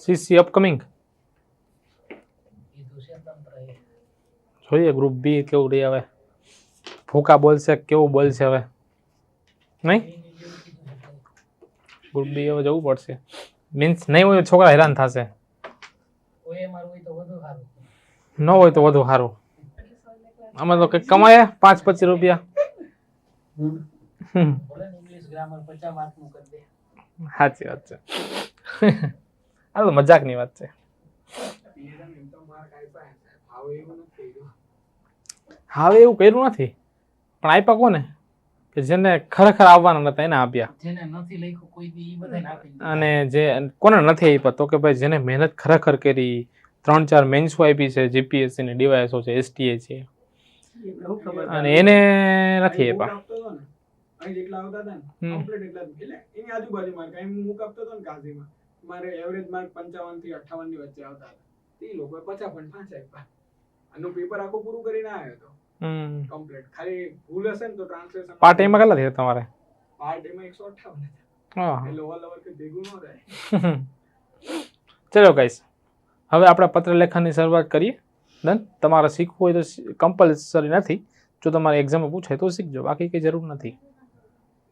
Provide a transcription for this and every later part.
CC upcoming જોઈએ group B કેવું રહી હવે, ભૂકા બોલશે કેવું બોલશે હવે, નહીં ગ્રુપ બી હવે જવું પડશે, મીન્સ નહીં હોય છોકરા હેરાન થશે, ન હોય તો વધુ સારું. અમે તો કંઈક કમાયા 5-25 રૂપિયા. સાચી વાત છે. આ તો મજાકની વાત છે. હવે એવું કર્યું નથી, પણ આપ્યા કોને કે જેને ખરેખર આવવાના નતા એને આપ્યા, અને જે કોને નથી આપ્યા તો કે ભાઈ જેને મહેનત ખરેખર કરી, 3-4 મેન્સો આપી છે, જીપીએસસી ની ડીવાયએસઓ છે, એસટીએ છે, અને એને નથી આપ્યા. મારે એવરેજ માર્ક 55 થી 58 ની વચ્ચે આવતા હતા, એ લોકો 50.5 આપ્યા. આનું પેપર આખું પૂરું કરીને આવ્યો હતો કમ્પ્લીટ. ખાલી ભૂલ હશે ને તો ટ્રાન્સલેશન. પાર્ટ ટાઈમમાં કેટલા થયા તમારે? પાર્ટ ટાઈમમાં 158 હા, એટલે ઓલ ઓવર કે ભેગું ન થાય. ચલો ગાઈસ, હવે આપણે પત્ર લેખનની શરૂઆત કરીએ. ડન. તમારે શીખવું હોય તો કમ્પલસરી નથી, જો તમારે એક્ઝામમાં પૂછાય તો શીખજો, બાકી કંઈ જરૂર નથી,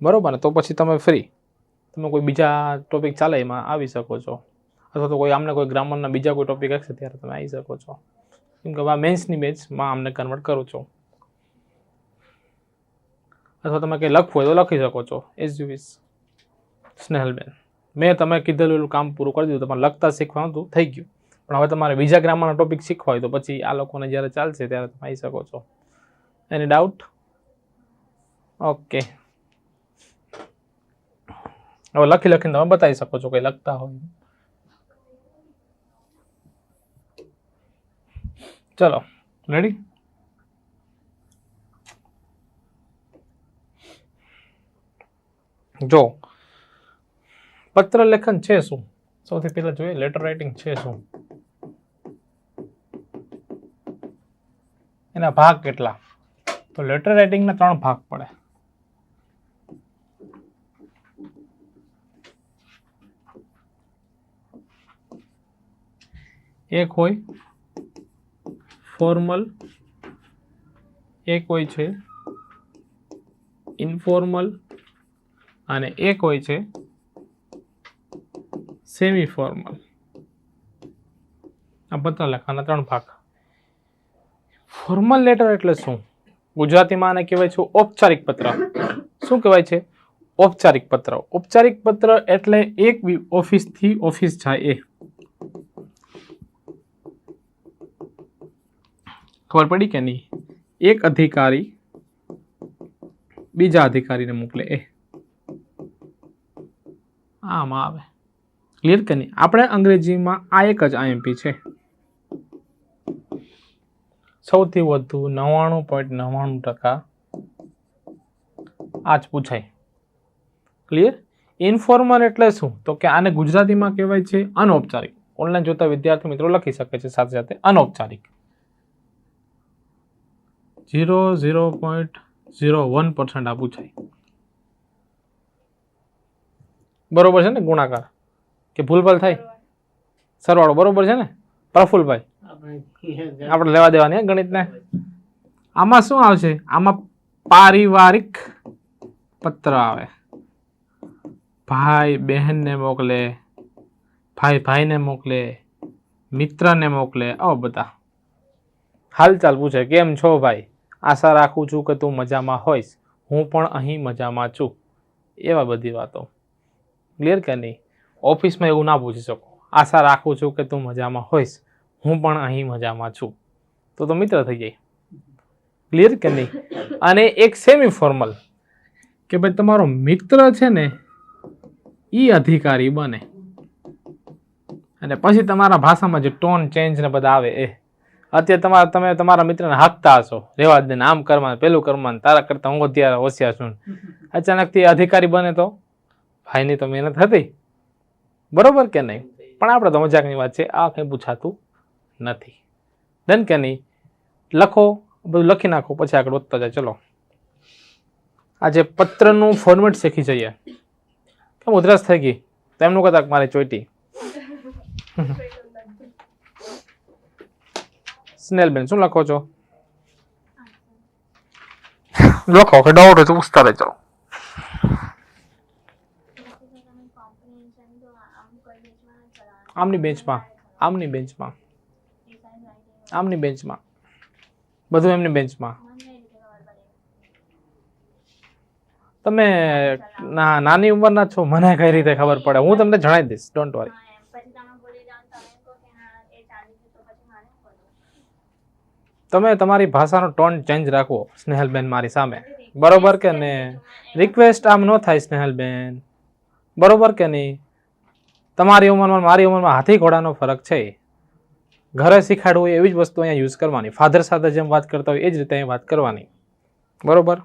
બરોબર ને? તો પછી તમે ફ્રી, તમે કોઈ બીજા ટોપિક ચાલે એમાં આવી શકો છો, અથવા તો કોઈ આમને કોઈ ગ્રામરના બીજા કોઈ ટોપિક હશે ત્યારે તમે આવી શકો છો, કેમ કે આ મેન્સની બેચમાં આમને કન્વર્ટ કરું છું. અથવા તમે કંઈ લખવું હોય તો લખી શકો છો, એઝ યુ વિશ. સ્નેહલબેન, મેં તમે કીધેલું કામ પૂરું કરી દીધું, તમારે લખતા શીખવાનું હતું, થઈ ગયું. પણ હવે તમારે બીજા ગ્રામરના ટોપિક શીખવા હોય તો પછી આ લોકોને જ્યારે ચાલશે ત્યારે તમે આવી શકો છો. એની ડાઉટ? ઓકે, હવે લખીને તમે બતાવી શકો છો કંઈ લખતા હોય. ચલો, રેડી? જો પત્ર લેખન છે શું, સૌથી પહેલા જોઈએ લેટર રાઇટિંગ છે શું, એના ભાગ કેટલા. તો લેટર રાઇટિંગના 3 ભાગ પડે. એક હોય ફોર્મલ, એક હોય છે ઇનફોર્મલ, અને એક હોય છે સેમી ફોર્મલ. આ પત્ર લેખનના 3 ભાગ. ફોર્મલ લેટર એટલે શું? ગુજરાતીમાં આને કહેવાય છે ઔપચારિક પત્ર. શું કહેવાય છે? ઔપચારિક પત્ર. ઔપચારિક પત્ર એટલે એક ઓફિસથી ઓફિસ જાય એ. ખબર પડી કે નહીં? એક અધિકારી બીજા અધિકારીને મોકલે એ આમાં આવે. ક્લિયર કે નહીં? આપણે અંગ્રેજીમાં આ એક જ આઈએમપી છે. સૌથી વધુ 99.99% આ જ પૂછાય. ક્લિયર? ઇનફોર્મલ એટલે શું? તો કે આને ગુજરાતીમાં કહેવાય છે અનૌપચારિક. ઓનલાઈન જોતા વિદ્યાર્થી મિત્રો લખી શકે છે સાથે સાથે અનૌપચારિક. 0.01% આ પૂછાય. બરોબર છે ને? ગુણાકાર કે ભૂલભાલ થાય? સરવાળો બરોબર છે ને પ્રફુલભાઈ? આપણે લેવા દેવાની ગણિતને. આમાં શું આવશે? આમાં પારિવારિક પત્ર આવે. ભાઈ બહેનને મોકલે, ભાઈ ભાઈને મોકલે, મિત્રને મોકલે, આવો બધા હાલચાલ પૂછે. કેમ છો ભાઈ? આશા રાખું છું કે તું મજામાં હોઈશ, હું પણ અહીં મજામાં છું. એવા બધી વાતો. ક્લિયર કે નહીં? ઓફિસમાં એવું ના પૂછી શકો. આશા રાખું છું કે તું મજામાં હોઈશ, હું પણ અહીં મજામાં છું. તો મિત્ર થઈ જાય. ક્લિયર કે નહીં? અને એક સેમી ફોર્મલ કે ભાઈ તમારો મિત્ર છે ને એ અધિકારી બને, અને પછી તમારા ભાષામાં જે ટોન ચેન્જ ને બધા આવે એ. અત્યારે તમે તમારા મિત્રને હાંકતા હશો, રેવા દે, આમ કરવાનું, પેલું કરવાનું, તારા કરતા હું અત્યારે હોશિયાર છું. અચાનકથી અધિકારી બને તો ભાઈની તો મહેનત હતી, બરોબર કે નહીં? પણ આપણે તો મજાકની વાત છે, આ કંઈ પૂછાતું નથી. ડન કે નહીં? લખો, બધું લખી નાખો, પછી આગળ વધતા જાય. ચલો આજે પત્રનું ફોર્મેટ શીખી જઈએ. ઉધરસ થઈ ગઈ તો એમનું કહેતા મારી ચોઈટી. સ્નેલબેન શું લખો છો? લખો કે ડાઉટ હોય તો પૂછતા રહેજો. આમની બેન્ચમાં, આમની બેન્ચમાં, આમની બેન્ચમાં, બધું એમની બેન્ચમાં. તમે નાની ઉંમરના છો, મને કઈ રીતે ખબર પડે? હું તમને જણાવી દઈશ, ડોન્ટ વરી. તમે તમારી ભાષાનો ટોન ચેન્જ રાખવો સ્નેહલબેન મારી સામે, બરોબર કે ને? રિક્વેસ્ટ આમ ન થાય સ્નેહલબેન, બરોબર કે નહીં? તમારી ઉંમરમાં મારી ઉંમરમાં હાથી ઘોડાનો ફરક છે. ઘરે શીખાડવું હોય એવી જ વસ્તુ અહીંયા યુઝ કરવાની. ફાધર સાથે જેમ વાત કરતા હોય એ જ રીતે અહીં વાત કરવાની, બરોબર?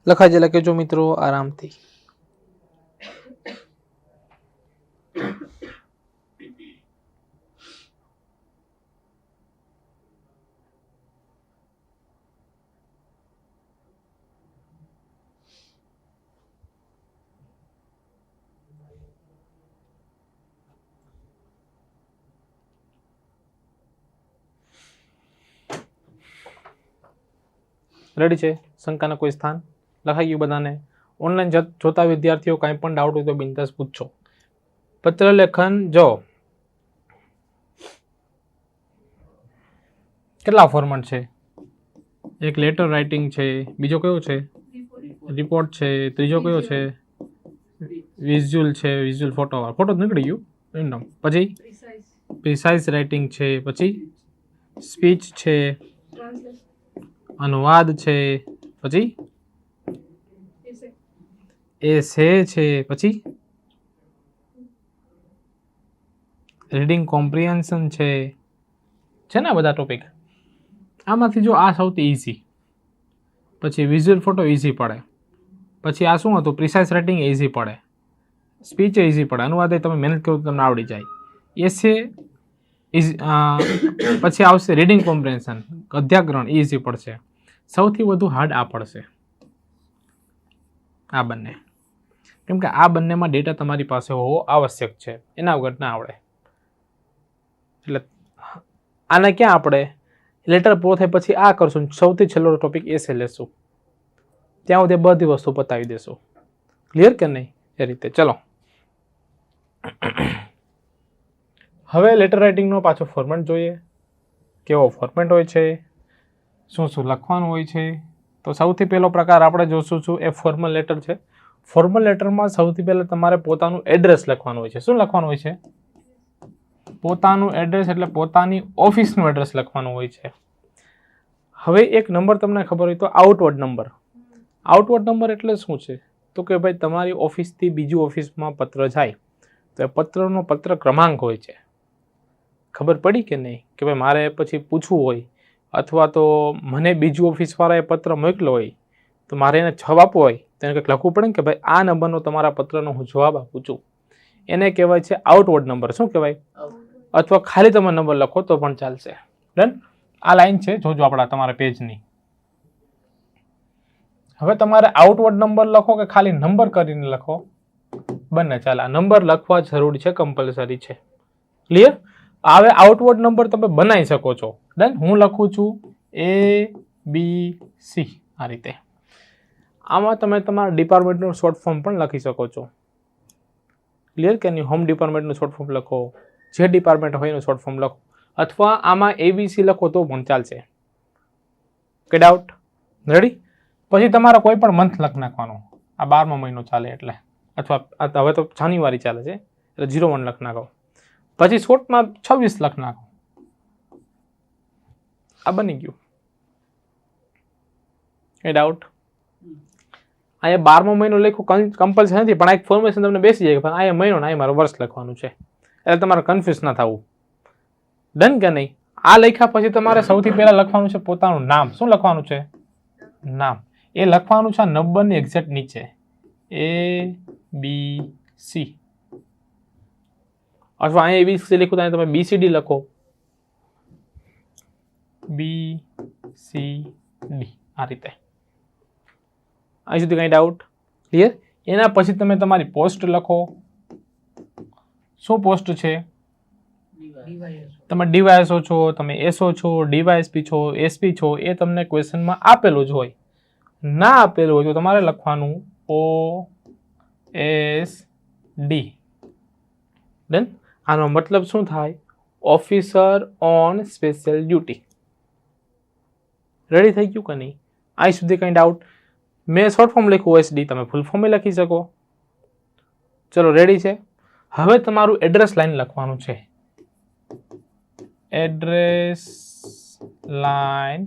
લખાઈ જાય લખજો મિત્રો આરામથી. રેડી છે? શંકાના કોઈ સ્થાન? લખાઈ ગયું બધાને? ઓનલાઈન જોતા વિદ્યાર્થીઓ કાંઈ પણ ડાઉટ હોય તો બિંદાસ પૂછજો. પત્ર લેખન જો કેટલા ફોર્મેટ છે? એક લેટર રાઇટિંગ છે, બીજો કયો છે? રિપોર્ટ છે, ત્રીજો કયો છે? વિઝ્યુઅલ છે, વિઝ્યુઅલ ફોટો. ફોટો નીકળી ગયું રેન્ડમ. પછી પ્રિસાઇઝ રાઇટિંગ છે, પછી સ્પીચ છે, અનુવાદ છે, પછી એસે છે, પછી રીડિંગ કોમ્પ્રિહેન્શન છે ને બધા ટોપિક. આમાંથી જો આ સૌથી ઇઝી, પછી વિઝ્યુઅલ ફોટો ઇઝી પડે, પછી આ શું હતું? પ્રિસાઇઝ રાઇટિંગ ઇઝી પડે, સ્પીચ ઇઝી પડે, અનુવાદ તમે મહેનત કરો તો તમને આવડી જાય. એસે પછી આવશે રીડિંગ કોમ્પ્રિહેન્શન, અધ્યાગ્રહણ ઇઝી પડશે. સૌથી વધુ હાર્ડ આ પડશે, આ બંને. કેમ કે આ બંનેમાં ડેટા તમારી પાસે હોવો આવશ્યક છે, એના વગર ના આવડે. એટલે આને ક્યાં આપણે લેટર પૂરો થાય પછી આ કરશું, સૌથી છેલ્લો ટોપિક એસે લેશું, ત્યાં સુધી બધી વસ્તુ પતાવી દેશું. ક્લિયર કે નહીં? એ રીતે ચલો. હવે લેટર રાઇટિંગનો પાછો ફોર્મેટ જોઈએ, કેવો ફોર્મેટ હોય છે, શું શું લખવાનું હોય છે. તો સૌથી પહેલો પ્રકાર આપણે જોશું છું એ ફોર્મલ લેટર છે. ફોર્મલ લેટરમાં સૌથી પહેલાં તમારે પોતાનું એડ્રેસ લખવાનું હોય છે. શું લખવાનું હોય છે? પોતાનું એડ્રેસ, એટલે પોતાની ઓફિસનું એડ્રેસ લખવાનું હોય છે. હવે એક નંબર તમને ખબર હોય તો આઉટવર્ડ નંબર. આઉટવર્ડ નંબર એટલે શું છે? તો કે ભાઈ તમારી ઓફિસથી બીજી ઓફિસમાં પત્ર જાય તો એ પત્રનો પત્ર ક્રમાંક હોય છે. ખબર પડી કે નહીં? કે ભાઈ મારે પછી પૂછવું હોય અથવા તો મને બીજી ઓફિસવાળાએ પત્ર મોકલ્યો હોય તો મારે એને જવાબ આપવો હોય તેને કંઈક લખવું પડે ને કે ભાઈ આ નંબરનો તમારા પત્રનો હું જવાબ આપું છું. એને કહેવાય છે આઉટવર્ડ નંબર. શું કહેવાય? અથવા ખાલી તમે નંબર લખો તો પણ ચાલશે. ડન? આ લાઈન છે, જોજો આપણા તમારા પેજની. હવે તમારે આઉટવર્ડ નંબર લખો કે ખાલી નંબર કરીને લખો, બંને ચાલે. આ નંબર લખવા જરૂરી છે, કમ્પલસરી છે. ક્લિયર? હવે આઉટવર્ડ નંબર તમે બનાવી શકો છો. ડન. હું લખું છું ABC આ રીતે. આમાં તમે તમારા ડિપાર્ટમેન્ટનું શોર્ટ ફોર્મ પણ લખી શકો છો. ક્લિયર કે નહીં? હોમ ડિપાર્ટમેન્ટનું શોર્ટ ફોર્મ લખો, જે ડિપાર્ટમેન્ટ હોય એનું શોર્ટ ફોર્મ લખો, અથવા આમાં ABC લખો તો પણ ચાલશે. કે ડાઉટ? રેડી? પછી તમારે કોઈ પણ મંથ લખ નાખવાનો. આ 12મો મહિનો ચાલે એટલે, અથવા હવે તો જાન્યુઆરી ચાલે છે એટલે 01 લખ નાખો. પછી શોર્ટમાં 26 લખ નાખો. આ બની ગયું. એ ડાઉટ? અહીંયા 12મો મહિનો લખ્યું કમ્પલસરી નથી, પણ આ એક ફોર્મેશન તમને બેસી જાય કે અહીંયા મહિનો ને અહીંયા મારું વર્ષ લખવાનું છે, એટલે તમારે કન્ફ્યુઝ ના થવું. ડન કે નહીં? આ લખ્યા પછી તમારે સૌથી પહેલા લખવાનું છે પોતાનું નામ. શું લખવાનું છે? નામ. એ લખવાનું છે આ નંબરની એક્ઝેક્ટ નીચે, ABC. અથવા અહીંયા ABC લખો તો તમે BCD લખો, BCD આ રીતે. અહીં સુધી કંઈ ડાઉટ? ક્લિયર? એના પછી તમે તમારી પોસ્ટ લખો. શું પોસ્ટ છે? તમે ડીવાયએસઓ છો, તમે એસઓ છો, ડીવાયએસપી છો, એસપી છો, એ તમને ક્વેશ્ચનમાં આપેલું જ હોય. ના આપેલું હોય તો તમારે લખવાનું OSD. ડન? આનો મતલબ શું થાય? Officer on special duty. Ready થઈ ગયું કે નહીં? અહીં સુધી કંઈ ડાઉટ? મેં શોર્ટ ફોર્મ લખ્યું OSD, તમે ફૂલ ફોર્મ લખી શકો. ચલો રેડી છે. હવે તમારું એડ્રેસ લાઈન લખવાનું છે. Address line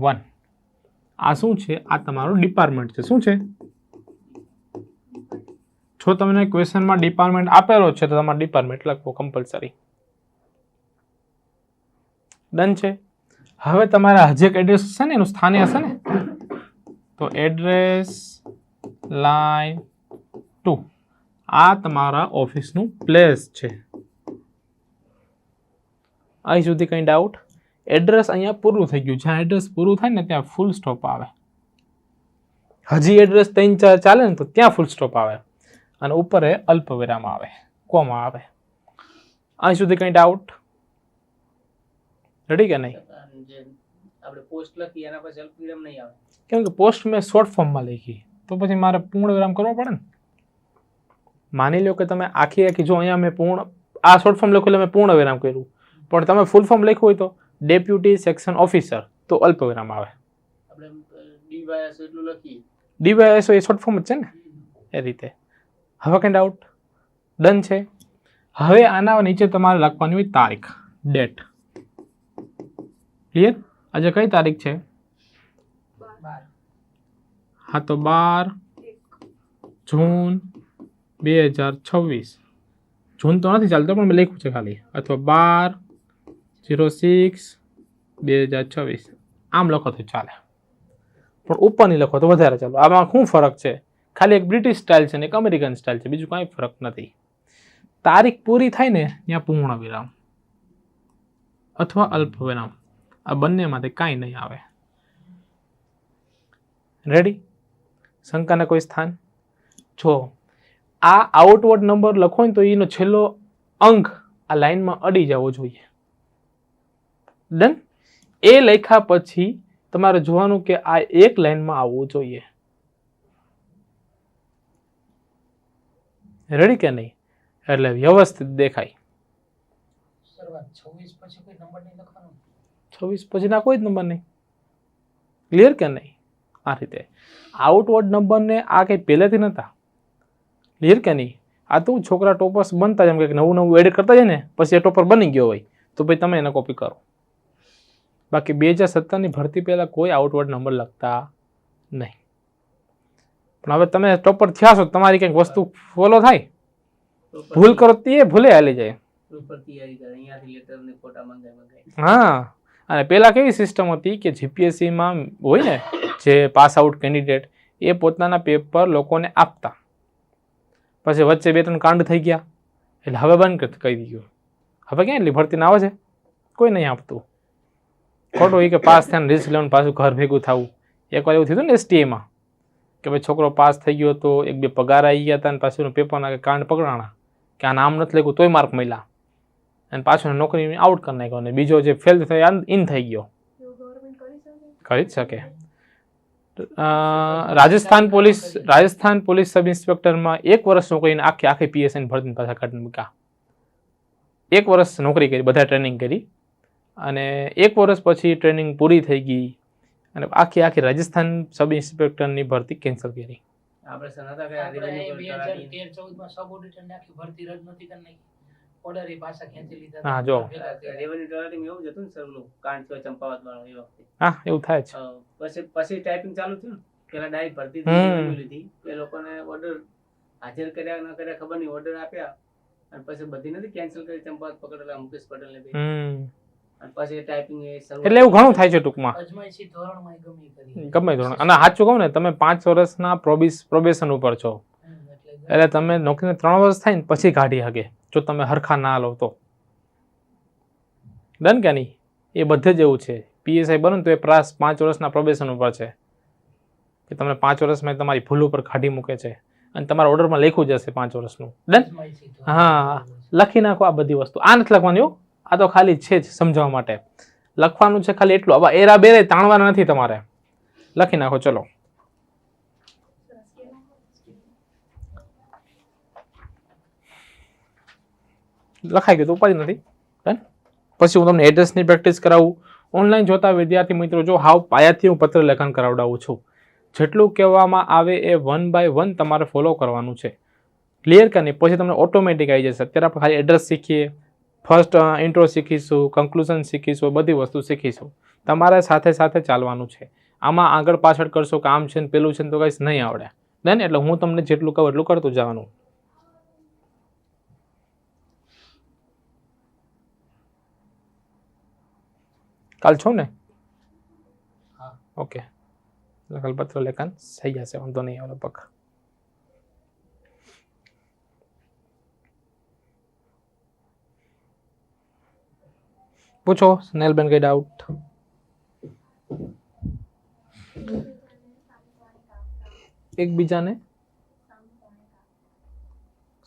1. આ શું છે? આ તમારું ડિપાર્ટમેન્ટ છે. શું છે? જો તમને ક્વેશ્ચનમાં ડિપાર્ટમેન્ટ આપેલો છે તો તમારે ડિપાર્ટમેન્ટ લખવો કમ્પલસરી. ડન છે. હવે તમારા હજી એક એડ્રેસ હશે ને, એનું સ્થાને હશે ને, તો એડ્રેસ લાઈન 2. આ તમારા ઓફિસનું પ્લેસ છે. અહીં સુધી કંઈ ડાઉટ? એડ્રેસ અહીંયા પૂરું થઈ ગયું. જ્યાં એડ્રેસ પૂરું થાય ને ત્યાં ફૂલ સ્ટોપ આવે. હજી એડ્રેસ 3-4 ચાલે ને તો ત્યાં ફૂલ સ્ટોપ આવે, અને ઉપર એ અલ્પવિરામ આવે, કોમા આવે. અહીં સુધી કંઈ ડાઉટ? રેડી કે નહીં? આપણે પોસ્ટ લખી એના પછી અલ્પવિરામ નહીં આવે, કેમ કે પોસ્ટ મેં શોર્ટ ફોર્મમાં લખી, તો પછી મારે પૂર્ણ વિરામ કરવો પડે ને. માની લો કે તમે આખી જો અહીંયા મેં આ શોર્ટ ફોર્મ લખ્યું એટલે મેં પૂર્ણ વિરામ કર્યું, પણ તમે ફૂલ ફોર્મ લખ્યું હોય તો ડેપ્યુટી સેક્શન ઓફિસર, તો અલ્પવિરામ આવે. આપણે ડીવાયએસ એટલું લખીએ, ડીવાયએસઓ એ શોર્ટ ફોર્મ જ છે ને, એ રીતે. હવે કંઈ ડાઉટ? ડન છે. હવે આના નીચે તમારે લખવાની હોય તારીખ, ડેટ. ક્લિયર? આજે કઈ તારીખ છે? હા, તો 12 જૂન 2026. જૂન તો નથી ચાલતો, પણ મેં લખ્યું છે ખાલી. અથવા 12/06/2026. આમ લખો તો ચાલે, પણ ઉપર નહીં લખો તો વધારે ચાલો. આમાં શું ફરક છે? ખાલી એક બ્રિટિશ સ્ટાઇલ છે ને એક અમેરિકન સ્ટાઇલ છે, બીજું કાંઈ ફરક નથી. તારીખ પૂરી થાય ને ત્યાં પૂર્ણ વિરામ અથવા અલ્પ વિરામ, આ બંનેમાંથી કાંઈ નહીં આવે. રેડી? શંકાને કોઈ સ્થાન? જો આ આઉટવર્ડ નંબર લખો ને તો એનો છેલ્લો અંક આ લાઈનમાં અડી જવો જોઈએ. ડન? એ લખ્યા પછી તમારે જોવાનું કે આ એક લાઈનમાં આવવું જોઈએ. રેડી કે નહીં? એટલે વ્યવસ્થિત દેખાય. 26 પછી કોઈ નંબર નહીં લખવાનો, 26 પછીના કોઈ જ નંબર નહીં. ક્લિયર કે નહીં? આ રીતે આઉટવર્ડ નંબરને આ કંઈ પહેલેથી નહોતા. ક્લિયર કે નહીં? આ તો છોકરા ટોપર્સ બનતા જેમ કે નવું એડિટ કરતા જાય ને, પછી એ ટોપર બની ગયો હોય તો ભાઈ તમે એને કોપી કરો. બાકી 2017ની ભરતી પહેલાં કોઈ આઉટવર્ડ નંબર લખતા નહીં. પણ હવે તમે ટોપર થયા છો, તમારી કંઈક વસ્તુ ફોલો થાય, ભૂલ કરો તે ભૂલે હાલી જાય. પ્રોપર તૈયારી કરે, અહીંયાથી લેટર ને ફોટા મંગાય. હા, અને પહેલાં કેવી સિસ્ટમ હતી કે જીપીએસસીમાં હોય ને જે પાસ આઉટ કેન્ડિડેટ, એ પોતાના પેપર લોકોને આપતા, પછી વચ્ચે 2-3 કાંડ થઈ ગયા એટલે હવે બંધ કરી દીધું. હવે ક્યાં એટલી ભરતી ના આવે છે, કોઈ નહીં આપતું. ખોટું એ કે પાસ થયા રિસ્ક લેવાનું પાછું ઘર ભેગું થવું. એકવાર એવું થયું ને STA કે ભાઈ છોકરો પાસ થઈ ગયો તો 1-2 પગાર આવી ગયા હતા, અને પાછું પેપરના કાંડ પકડાણા કે આ નામ નથી લખ્યું તોય માર્ક મળ્યા. અને પાછો નોકરી આઉટ કરી નાખ્યો અને બીજો જે ફેલ થયો ઇન થઈ ગયો. કરી જ શકે. રાજસ્થાન પોલીસ સબ ઇન્સ્પેક્ટરમાં 1 વર્ષ નોકરીને આખી પીએસઆઈ ભરતી પાછા કાઢી મૂક્યા. 1 વર્ષ નોકરી કરી, બધા ટ્રેનિંગ કરી અને 1 વર્ષ પછી ટ્રેનિંગ પૂરી થઈ ગઈ અને આખી રાજસ્થાન સબ ઇન્સ્પેક્ટરની ભરતી કેન્સલ કરી. આપણે સનાતા ગયા રેવન્યુ 2013-14 સબ ઓડિટર આખી ભરતી રદ નથી કરી નાખી. ઓર્ડર એ પાછા ખેંચી લીધા. હા જો રેવન્યુ તલાટી એવું જ હતું ને સર, નું કાંડ થયો ચંપાવત વાળો એ વખતે. હા એવું થાય છે. પછી ટાઈપિંગ ચાલુ થયું. પેલા ડાયરેક્ટ ભરતી રેવન્યુ લીધી. એ લોકોને ઓર્ડર હાજર કર્યા ન કર્યા ખબર નહીં, ઓર્ડર આપ્યા અને પછી બધી નથી કેન્સલ કરી. ચંપાવત પકડેલા મુકેશ પટેલ ને અને પછી ટાઈપિંગ એટલે એવું ઘણું થાય છે ટૂંકમાં. અજમાયશી ધોરણમાં ગમે ધોરણ. અને સાચું કહું ને, તમે 5 વર્ષના પ્રોબેશન ઉપર છો એટલે તમે નોકરીને 3 વર્ષ થાય ને પછી કાઢી શકે જો તમે હરખા ના લો તો. ડન કે નહીં? એ બધે જ એવું છે. પીએસઆઈ બનો તો એ 5 વર્ષના પ્રોબેશન ઉપર છે કે તમને 5 વર્ષમાં તમારી ભૂલ ઉપર કાઢી મૂકે છે અને તમારા ઓર્ડરમાં લખ્યું જશે 5 વર્ષનું. ડન? હા, લખી નાખો આ બધી વસ્તુ. આ નથી લખવાની હો, આ તો ખાલી છે જ સમજાવવા માટે લખવાનું છે ખાલી એટલું. હવે એરા બેરે તાણવાના નથી તમારે, લખી નાખો. ચલો લખાઈ ગયું તો ઉપાધિ નથી. ડન? પછી હું તમને એડ્રેસની પ્રેક્ટિસ કરાવું. ઓનલાઈન જોતા વિદ્યાર્થી મિત્રો જો હાવ પાયાથી હું પત્ર લેખન કરાવડાવું છું. જેટલું કહેવામાં આવે એ 1 by 1 તમારે ફોલો કરવાનું છે. ક્લિયર કે નહીં? પછી તમને ઓટોમેટિક આવી જશે. અત્યારે આપણે ખાલી એડ્રેસ શીખીએ, ફર્સ્ટ ઇન્ટ્રો શીખીશું, કન્ક્લુઝન શીખીશું, બધી વસ્તુ શીખીશું. તમારે સાથે સાથે ચાલવાનું છે. આમાં આગળ પાછળ કરશો કે આમ છે ને પેલું છે ને તો કંઈ નહીં આવડે. ડન? એટલે હું તમને જેટલું કહું એટલું કરતું જવાનું. કાલ છો ને? ઓકે, કાલ પત્ર લેખન થઈ જશે, વાંધો નહીં આવે. પગ પૂછો સ્નેલબેન, કઈ ડાઉટ? એકબીજાને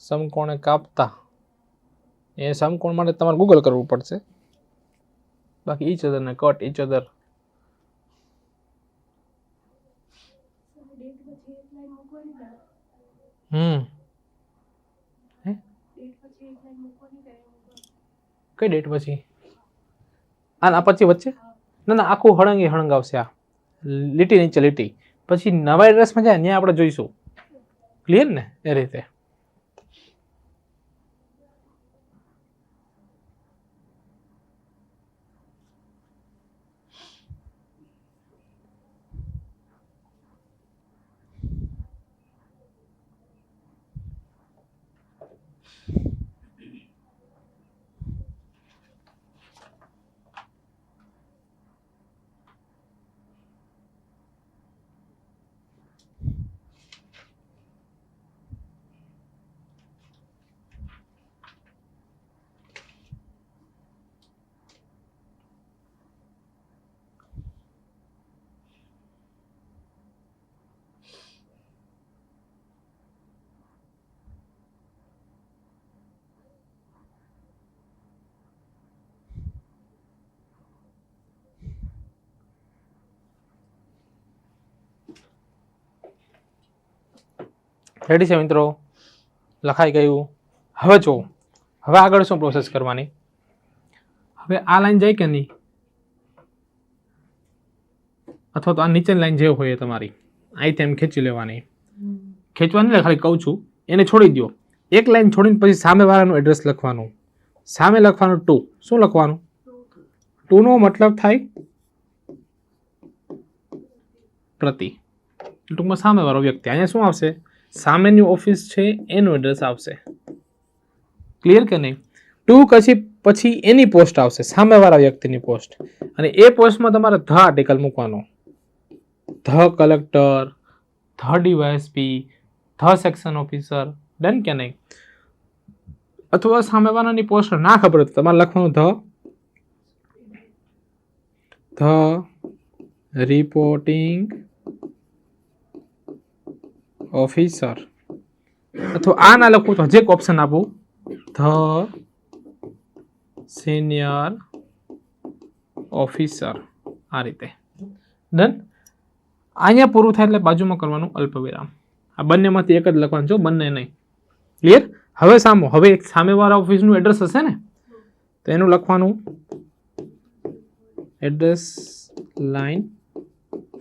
સમકોણે કાપતા, એ સમકોણ માટે તમારે ગૂગલ કરવું પડશે. બાકી ઈચ અધર ને કટ ઈચ અધર. કઈ ડેટ પછી? આના પછી વચ્ચે? ના આખું હળંગ આવશે. આ લીટી નીચે લીટી પછી નવા એડ્રેસમાં જાય ત્યાં આપણે જોઈશું. ક્લિયર ને? એ રીતે. રેડી છે મિત્રો? લખાઈ ગયું? હવે જો હવે આગળ શું પ્રોસેસ કરવાની? હવે આ લાઈન જાય કે નહીં, અથવા તો આ નીચેની લાઈન જે હોય તમારી અહીંથી એમ ખેંચી લેવાની. ખેંચવાની એટલે ખાલી કહું છું, એને છોડી દો. એક લાઈન છોડીને પછી સામેવાળાનું એડ્રેસ લખવાનું. સામે લખવાનું 2. શું લખવાનું? 2 નો મતલબ થાય પ્રતિ. ટૂંકમાં સામેવાળો વ્યક્તિ. અહીંયા શું આવશે? સામેની ઓફિસ છે એનું એડ્રેસ આવશે. ક્લિયર કે નહીં? 2 પછી એની પોસ્ટ આવશે, સામેવાળા વ્યક્તિની પોસ્ટ. અને એ પોસ્ટમાં તમારે ધ આર્ટિકલ મૂકવાનો. The collector, the DYSP, the section officer. Done કે નહીં? અથવા સામેવાળાની પોસ્ટ ના ખબર તો તમારે લખવાનું ધ રિપોર્ટિંગ ઓફિસર. અથવા આ ના લખવું તો હજી એક ઓપ્શન આપું, ધ સિનિયર ઓફિસર, આ રીતે. ડન. અહીંયા પૂરું થાય એટલે બાજુમાં કરવાનું અલ્પવિરામ. આ બંનેમાંથી એક જ લખવાનું છે, બંને નહીં. ક્લિયર? હવે હવે એક સામેવાળા ઓફિસનું એડ્રેસ હશે ને, તો એનું લખવાનું એડ્રેસ લાઇન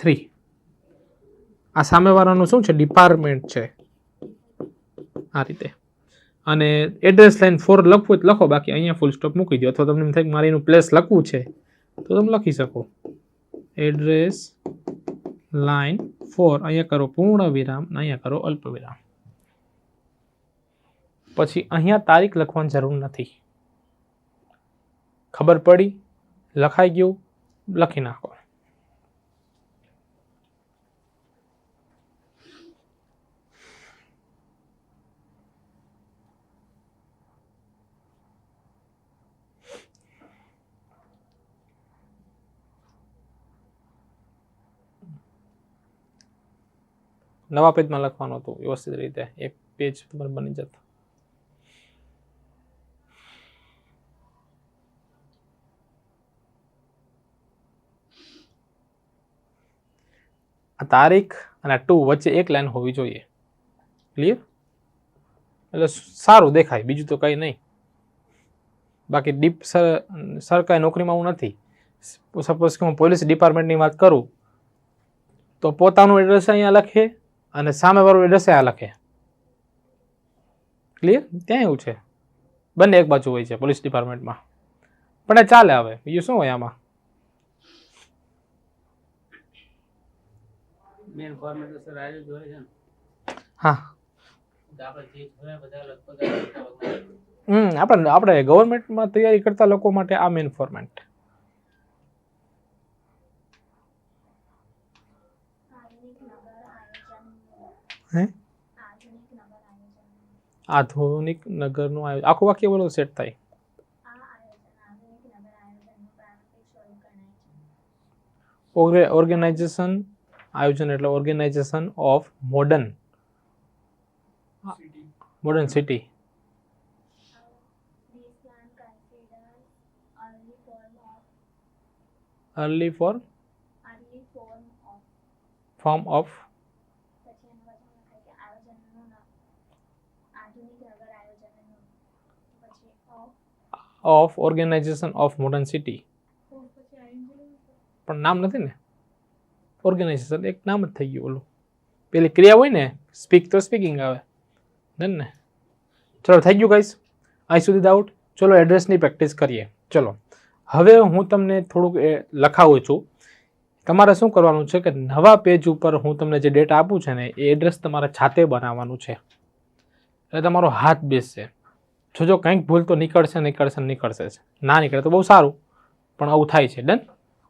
3. આ સામેવાળાનું શું છે? ડિપાર્ટમેન્ટ છે, આ રીતે. અને એડ્રેસ લાઇન 4 લખવું હોય તો લખો, બાકી અહીંયા ફૂલ સ્ટોપ મૂકી દો. અથવા તમને એમ થાય કે મારે એનું પ્લેસ લખવું છે તો તમે લખી શકો એડ્રેસ લાઇન 4, અહીંયા કરો પૂર્ણ વિરામ, અહીંયા કરો અલ્પ વિરામ. પછી અહીંયા તારીખ લખવાની જરૂર નથી. ખબર પડી? લખાઈ ગયું? લખી નાખો. નવા પેજમાં લખવાનું હતું વ્યવસ્થિત રીતે, એક પેજ તમારે બની જતું. આ તારીખ અને 2 વચ્ચે એક લાઈન હોવી જોઈએ. ક્લિયર? એટલે સારું દેખાય, બીજું તો કંઈ નહીં. બાકી સરકારી નોકરીમાં હું નથી. સપોઝ કે હું પોલીસ ડિપાર્ટમેન્ટની વાત કરું તો પોતાનું એડ્રેસ અહીંયા લખે અને સામેવાળું એડ્રેસ અહીંયા લખે. ક્લિયર? ત્યાં એવું છે, બંને એક બાજુ હોય છે પોલીસ ડિપાર્ટમેન્ટમાં, પણ એ ચાલે. હવે બીજું શું હોય આમાં? મેન ફોર્મેટ તો સર આજે જ હોય છે ને. હા, આપણે જે જોઈએ બધા લગભગ આપણે ગવર્મેન્ટમાં તૈયારી કરતા લોકો માટે આ મેન ફોર્મેટ. આધુનિક નગરનું આયોજન, આખું વાક્ય બોલો સેટ થાય. ઓર્ગેનાઇઝેશન, આયોજન એટલે organisation of modern city. Early form of organisation of modern city. પણ નામ નથી ને, ઓર્ગેનાઇઝેશન એક નામ જ થઈ ગયું. ઓલું પેલી ક્રિયા હોય ને, સ્પીક તો સ્પીકિંગ આવે ને. ચલો થઈ ગયું ગાઈસ, અહીં સુધી ડાઉટ? ચલો એડ્રેસની પ્રેક્ટિસ કરીએ. ચલો હવે હું તમને થોડુંક લખાવું છું. તમારે શું કરવાનું છે કે નવા પેજ ઉપર હું તમને જે ડેટા આપું છે ને, એ એડ્રેસ તમારે જાતે બનાવવાનું છે. એટલે તમારો હાથ બેસશે. જો કંઈક ભૂલ તો નીકળશે જ. ના નીકળે તો બહુ સારું, પણ આવું થાય છે. ડન?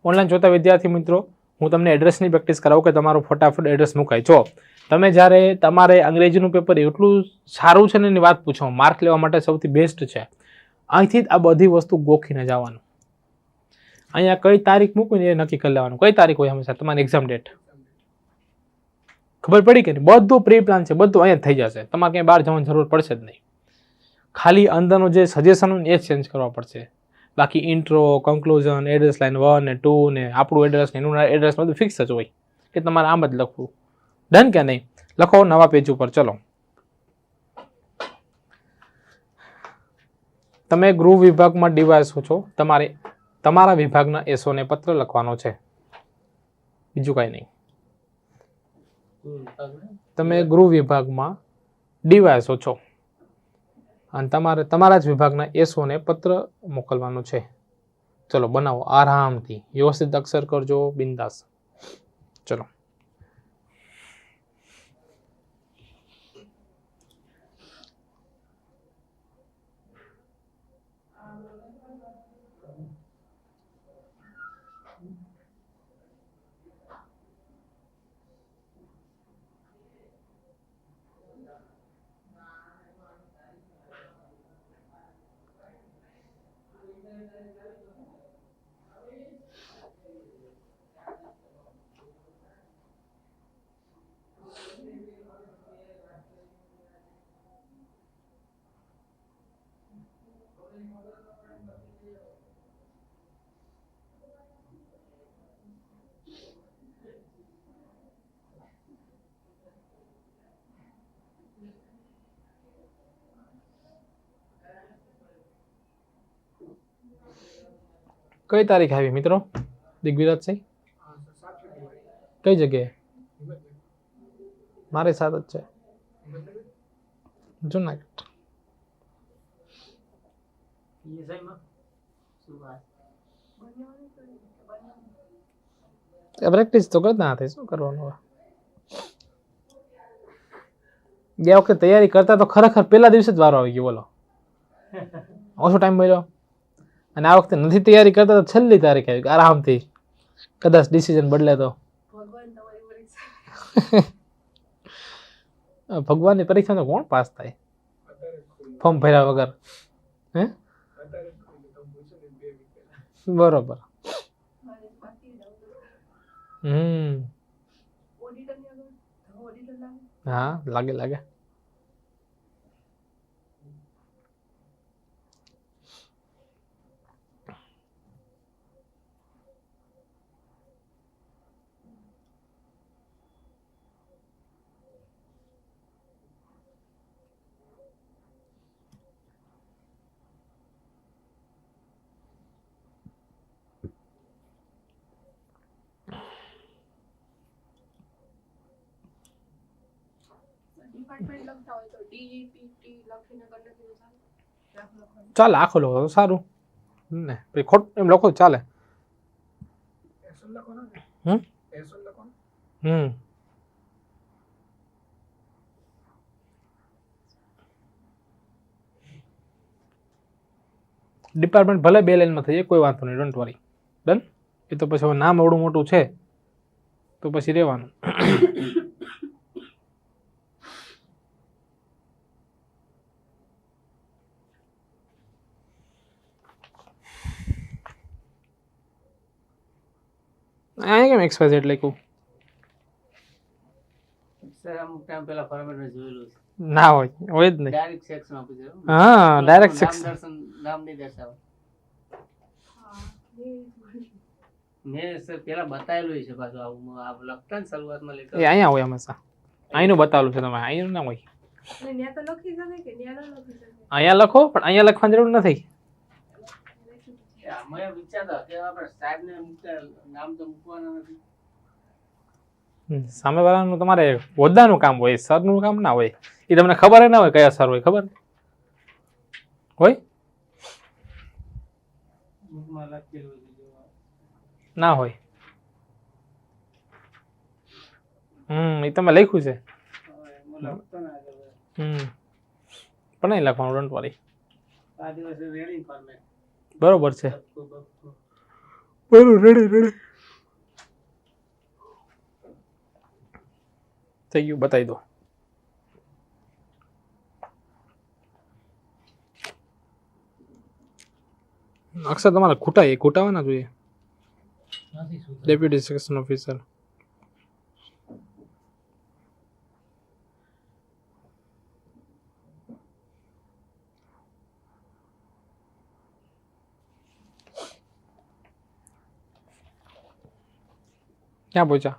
ઓનલાઈન જોતા વિદ્યાર્થી મિત્રો, હું તમને એડ્રેસની પ્રેક્ટિસ કરાવું કે તમારું ફટાફટ એડ્રેસ મુકાય. જો તમે જ્યારે તમારે અંગ્રેજીનું પેપર એટલું સારું છે ને એની વાત પૂછો, માર્ક લેવા માટે સૌથી બેસ્ટ છે. અહીંથી જ આ બધી વસ્તુ ગોખીને જવાનું. અહીંયા કઈ તારીખ મૂકીને એ નક્કી કરી લેવાનું. કઈ તારીખ હોય હંમેશા તમારી એક્ઝામ ડેટ. ખબર પડી કે નહીં? બધું પ્રી પ્લાન છે, બધું અહીંયા જ થઈ જશે. તમારે ક્યાંય બહાર જવાની જરૂર પડશે જ નહીં. ખાલી અંદરનું જે સજેશન હોય ને એ જ ચેન્જ કરવા પડશે. બાકી ઇન્ટ્રો, કન્ક્લુઝન, એડ્રેસ લાઇન 1 ને 2 ને આપણું એડ્રેસ ને એનું એડ્રેસ બધું ફિક્સ જ હોય કે તમારે આમ જ લખવું. ડન કે નહીં? લખો નવા પેજ ઉપર. ચલો, તમે ગૃહ વિભાગમાં ડીવાયસ છો. તમારા વિભાગના એસઓને પત્ર લખવાનો છે, બીજું કાંઈ નહીં. તમે ગૃહ વિભાગમાં ડીવાયસ છો અને તમારા જ વિભાગના એસઓને પત્ર મોકલવાનો છે. ચલો બનાવો આરામથી, વ્યવસ્થિત અક્ષર કરજો, બિંદાસ. ચલો કઈ તારીખ આવી મિત્રો દિગ્વિરાજ છે 7 ફેબ્રુઆરી કઈ જગ્યાએ હિંમતનગર. મારે સાથ જ છે હિંમતનગર? જુનાગઢ PSI માં શું વાત? પ્રેક્ટિસ તો કરતા હતા શું કરવાનું હવે ગયા વખતે તૈયારી કરતા તો ખરેખર પહેલા દિવસે જ વારો આવી ગયો બોલો ઓછો ટાઈમ મળ્યો અને આ વખતે નથી તૈયારી કરતા તો છેલ્લી તારીખ આવી આરામથી કદાચ ડિસિઝન બદલે તો ભગવાનની પરીક્ષા તો કોણ પાસ થાય અત્યારે જ ખોલ્યું. ફોર્મ ભર્યા વગર હે અત્યારે જ ખોલ્યું. તમે પૂછો ને 2 વીક પહેલા. બરોબર હા લાગે લાગે ડિપાર્ટમેન્ટ લખતા હોય તો ડીઈપીટી લખીને કરી લખીને ચાલે ચાલે આખો લખો તો સારું ને પછી ખોટ એમ લખો તો ચાલે એસલ લખવાનું ને? હમ? એસલ લખવાનું? ડિપાર્ટમેન્ટ ભલે 2 લાઈનમાં થઈ જાય કોઈ વાંધો નહીં ડોન્ટ વરી ડન એ તો પછી હવે નામ એવડું મોટું છે તો પછી રહેવાનું અહીંયા કેમ XYZ લખ્યું સર અમુક ટાઈમ પહેલા ફોર્મેટ મેં જોયેલું છે. ના હોય હોય જ નહીં ડાયરેક્ટ સેક્શન આપી છે. હા ડાયરેક્ટ સેક્શન નામ નહીં દર્શાવે. હા મેં સર પેલા બતાવેલું છે પાછું આવું આ લખતા ને શરૂઆતમાં એ લેતા અહીંયા હોય હંમેશા અહીંનું બતાવેલું છે તમે અહીંનું ના હોય અને ન્યા તો લખી શકે કે ન્યા ન લખી શકે અહીંયા લખો પણ અહીંયા લખવાની જરૂર નથી અમે વિચારતા કે આપણે સાહેબને નામ તો મૂકવાના નથી. સામેવાળાનું તમારે હોદ્દાનું કામ હોય સરનું કામ ના હોય એ તમને ખબર ના હોય કયા સર હોય ખબર હોય બુકમાં લખેલું છે જો. ના હોય એ તમે લખ્યું છે હવે હું લખતો ના આગળ. પણ નહીં લખવાનું ડોન્ટ વરી આ દિવસે રેડી ફોર્મેટ બરોબર છે ખૂબ ખૂબ બરોબર રેડી થઈ ગયું બતાવી દો અક્ષર તમારે ખૂટાવાના જોઈએ નથી શું ડેપ્યુટી સેક્શન ઓફિસર ક્યાં પહોંચ્યા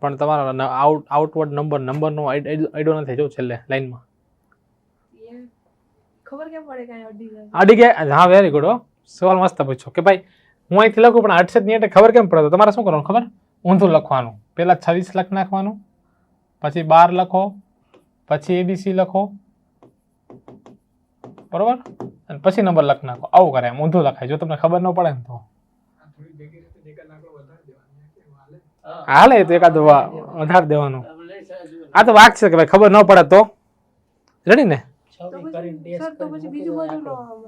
પણ તમારા આઉટવર્ડ નંબરનો આઈડો નથી જો છેલ્લે લાઈનમાં ખબર કેમ પડે કે અહીંયા અડી જાય આડી ગયા હા વેરી ગુડ હો સવાલ મસ્ત પૂછો કે ભાઈ હું અહીંથી લખું પણ 8 ની એટલે ખબર કેમ પડે તો તમારે શું કરવાનું ખબર ઊંધું લખવાનું પહેલા 26 લખ નાખવાનું પછી 12 લખો પછી એબીસી લખો બરોબર અને પછી નંબર લખ નાખો આવું કરે એમ ઊંધું લખાય જો તમને ખબર ન પડે ને તો આ થોડી ભેગી રીતે એકાદ આંકડો વધારી દેવાનો કેમ હાલે? હાલે તો એકાદ વધારે દેવાનું આપણે લઈ શકીએ. આ તો વાત છે કે ભાઈ ખબર ન પડે તો રેડી ને તો પછી સર તો પછી બીજું બધું નો આવે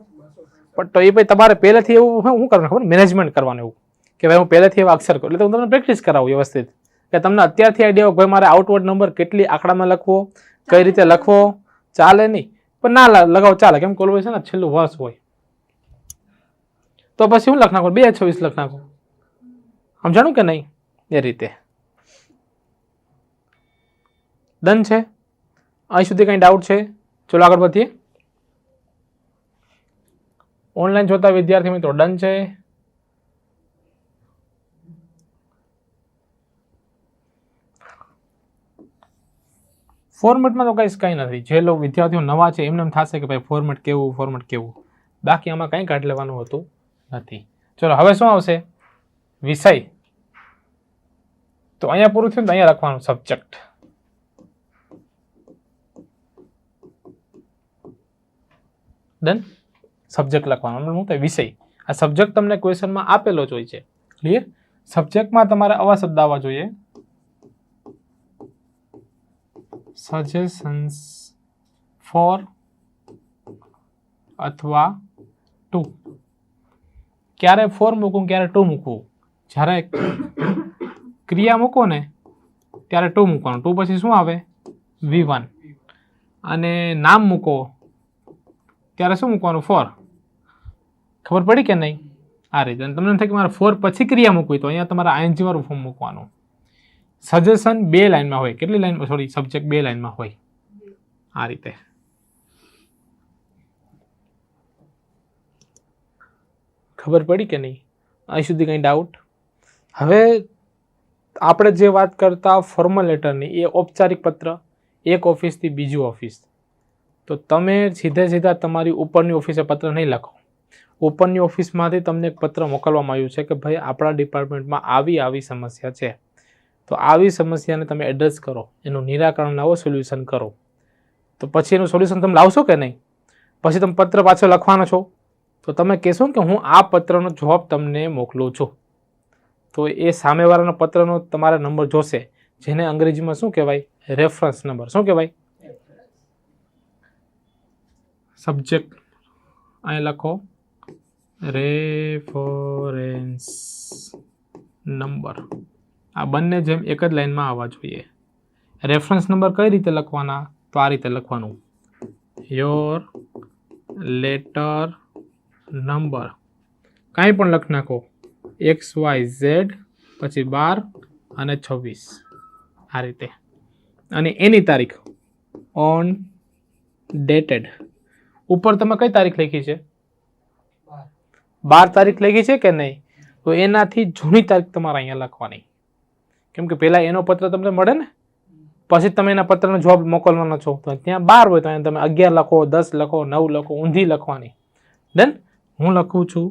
પણ તો એ ભાઈ તમારે પહેલેથી એવું શું કરવાનું ખબર મેનેજમેન્ટ કરવાનું એવું કે ભાઈ હું પહેલેથી એવા અક્ષર કરું એટલે હું તમને પ્રેક્ટિસ કરાવું વ્યવસ્થિત કે તમને અત્યારથી આઈડિયા હોય ભાઈ મારે આઉટવર્ડ નંબર કેટલી આંકડામાં લખવો કઈ રીતે લખવો ચાલે નહીં પણ ના લગાવો ચાલે કેમ કોલ છે ને છેલ્લું વર્ષ હોય તો પછી હું લખ નાખું 226 લખ નાખું સમજાણું કે નહીં એ રીતે ડન છે અહીં સુધી કંઈ ડાઉટ છે ચલો આગળ વધીએ ઓનલાઈન જોતા વિદ્યાર્થી મિત્રો ડન છે ફોર્મેટમાં તો કંઈ નથી જે લોકો વિદ્યાર્થીઓ નવા છે એમને એમ થશે કે ભાઈ ફોર્મેટ કેવું બાકી આમાં કંઈ કાઢી લેવાનું હોતું નથી. ચલો હવે શું આવશે? વિષય. તો અહીંયા પૂરું થયું ને તો અહીંયા લખવાનું સબ્જેક્ટ. ડન. સબ્જેક્ટ લખવાનું હું તો વિષય. આ સબ્જેક્ટ તમને ક્વેશ્ચનમાં આપેલો જ હોય છે. ક્લિયર? સબ્જેક્ટમાં તમારે આવા શબ્દ આવવા જોઈએ. સજેશન્સ ફોર અથવા ટુ. ક્યારે ફોર મૂકવું, ક્યારે ટુ મૂકવું? જ્યારે ક્રિયા મૂકો ને ત્યારે ટુ મૂકવાનું. ટુ પછી શું આવે? V1. અને નામ મૂકો ત્યારે શું મૂકવાનું? ફોર. ખબર પડી કે નહીં? આ રીતે. અને તમને એમ થાય કે મારે ફોર પછી ક્રિયા મૂકવી, તો અહીંયા તમારે ING વાળું ફોર્મ મૂકવાનું. સજેશન 2 લાઈનમાં હોય. કેટલી લાઈન? સોરી, સબ્જેક્ટ 2 લાઈનમાં હોય. આ રીતે. ખબર પડી કે નહીં? અહીં સુધી કંઈ ડાઉટ? હવે આપણે જે વાત કરતા ફોર્મલ લેટરની, એ ઔપચારિક પત્ર, એક ઓફિસથી બીજી ઓફિસ. તો તમે સીધા તમારી ઉપરની ઓફિસે પત્ર નહીં લખો. ઉપરની ઓફિસમાંથી તમને એક પત્ર મોકલવામાં આવ્યું છે કે ભાઈ આપણા ડિપાર્ટમેન્ટમાં આવી સમસ્યા છે, તો આવી સમસ્યાને તમે એડ્રેસ કરો, એનું નિરાકરણ લાવો, સોલ્યુશન કરો. તો પછી એનું સોલ્યુશન તમે લાવશો કે નહીં? પછી તમે પત્ર પાછો લખવાનો છો, તો તમે કહેશો કે હું આ પત્રનો જવાબ તમને મોકલું છું. તો એ સામેવાળાનો પત્રનો તમારા નંબર જોશે, જેને અંગ્રેજીમાં શું કહેવાય? Reference number. શું કહેવાય? સબ્જેક્ટ અહીં લખો રેફરન્સ નંબર. આ બંને જેમ એક જ લાઈનમાં આવવા જોઈએ. રેફરન્સ નંબર કઈ રીતે લખવાના? તો આ રીતે લખવાનું. યોર લેટર નંબર કાંઈ પણ લખ નાખો, XYZ પછી 12 અને 26. આ રીતે. અને એની તારીખ ઓન ડેટેડ. ઉપર તમે કઈ તારીખ લખી છે? 12 તારીખ લખી છે કે નહીં? તો એનાથી જૂની તારીખ તમારે અહીંયા લખવાની. કેમ કે પહેલાં એનો પત્ર તમને મળે ને, પછી તમે એના પત્રનો જવાબ મોકલવાનો છો. તો ત્યાં 12 હોય તો અહીંયા તમે 11 લખો, 10 લખો, 9 લખો, ઊંધી લખવાની. ડન. હું લખું છું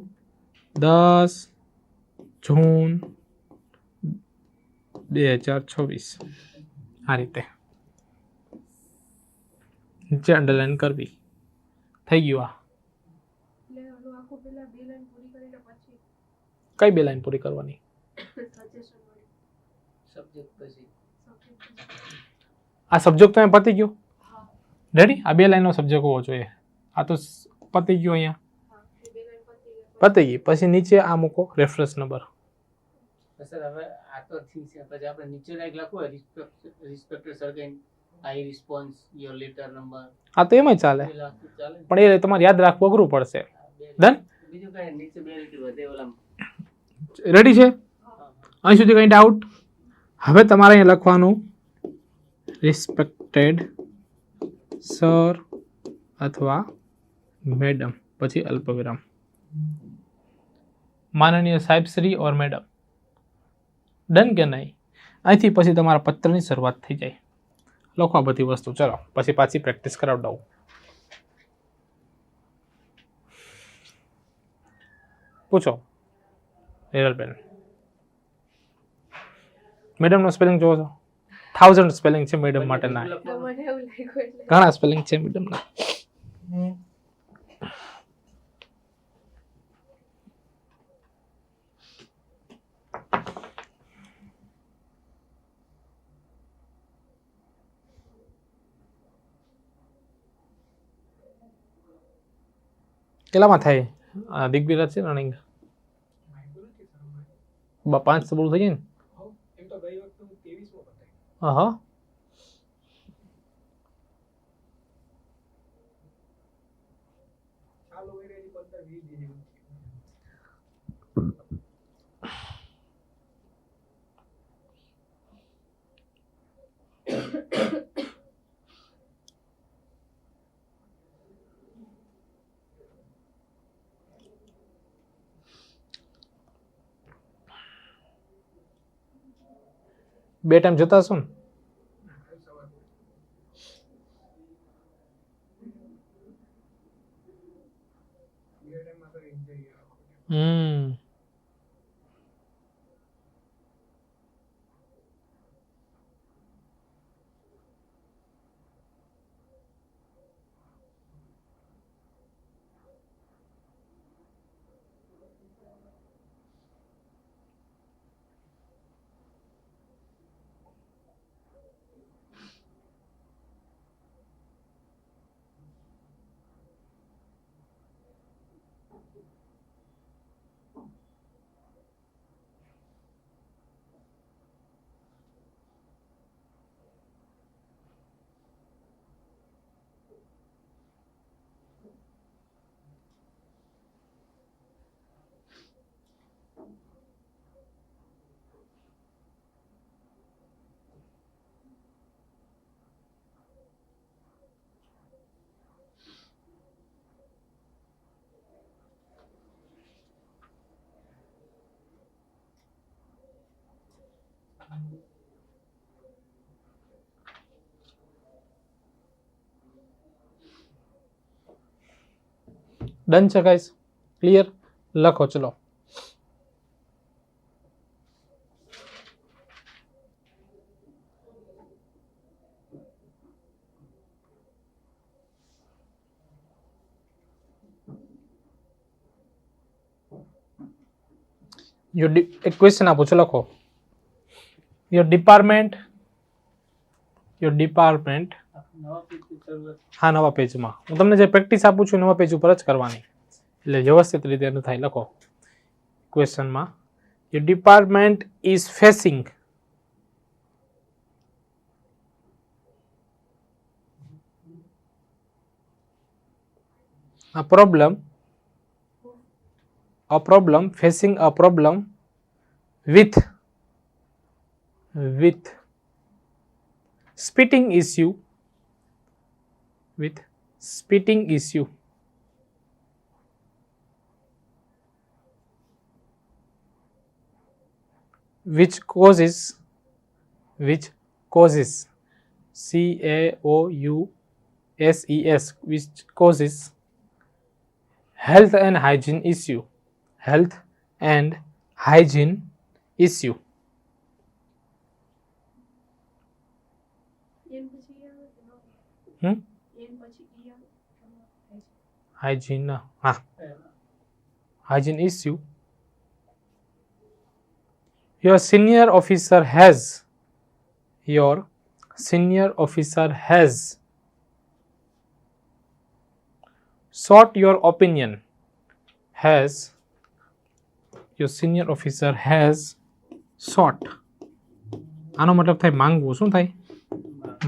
10 જૂન 2026. આ રીતે નીચે અંડરલાઈન કરવી. થઈ ગયું. આ એટલે ઓલું આખું પેલા 2 લાઈન પૂરી કરીને પછી કઈ 2 લાઈન પૂરી કરવાની? સજેશન વાળી સબ્જેક્ટ પછી આ સબ્જેક્ટ તમે પતી ગયો. હા રેડી? આ 2 લાઈનનો સબ્જેક્ટ હોવો જોઈએ. આ તો પતી ગયો. અહીંયા હા એ 2 લાઈન પતી ગઈ. પછી નીચે આ મૂકો રેફરન્સ નંબર. સર હવે આ તો ઠીક છે, પછી આપણે નીચે લાઈક લખવું હોય રિસ્પેક્ટેડ સર કે આઈ રિસ્પોન્સ યોર લેટર નંબર, આ તો એમાં ચાલે, એ લખવું ચાલે ને? પણ એ તમારે યાદ રાખવું અઘરું પડશે. ડન? બીજું કઈ નીચે 2 લીટી વધે ઓલા રેડી છે? અહીં સુધી કંઈ ડાઉટ? હવે તમારે અહીંયા લખવાનું રિસ્પેક્ટેડ સર અથવા મેડમ, પછી અલ્પવિરામ. માનનીય સાહેબ શ્રી ઓર મેડમ. ડન કે નહીં? અહીંથી પછી તમારા પત્રની શરૂઆત થઈ જાય. લખો આ બધી વસ્તુ. ચલો પછી પાછી પ્રેક્ટિસ કરાવડાવું. પૂછો હિરલબેન. મેડમનો સ્પેલિંગ જોવો છો? 1000 સ્પેલિંગ છે મેડમ માટે. ના, તો મને એવું લાગ્યું એટલે ઘણા સ્પેલિંગ છે મેડમના. કેટલામાં થાય? દિગ્વિરાજ છે રનિંગ. 5 તો બોલું થઈ જાય ને. એમ તો ગઈ વખતે હું 23મો પતાવી. હા. ચાલુ કરી હજી 15-20 જેવી. બે ટાઈમ જતા હશો ને? હમ ડન છે ગાઈસ, ક્લિયર? લખો ચલો. એક ક્વેશ્ચન આપું છું, લખો. યોર ડિપાર્ટમેન્ટ નવા પેજથી શરૂઆત. હા, નવા પેજમાં હું તમને જે પ્રેક્ટિસ આપું છું નવા પેજ ઉપર જ કરવાની, એટલે વ્યવસ્થિત રીતે એનું થાય. લખો ક્વેશ્ચનમાં, your department is facing a problem facing a problem with spitting issue which causes CAUSES which causes health and hygiene issue. એન પછી આવે કે ન? હમ એન પછી ઈ આવે કે ન? hygiene, હા, hygiene issue. Your senior officer has sought your opinion. Your senior officer has sought, આનો મતલબ થાય માંગવું. શું થાય?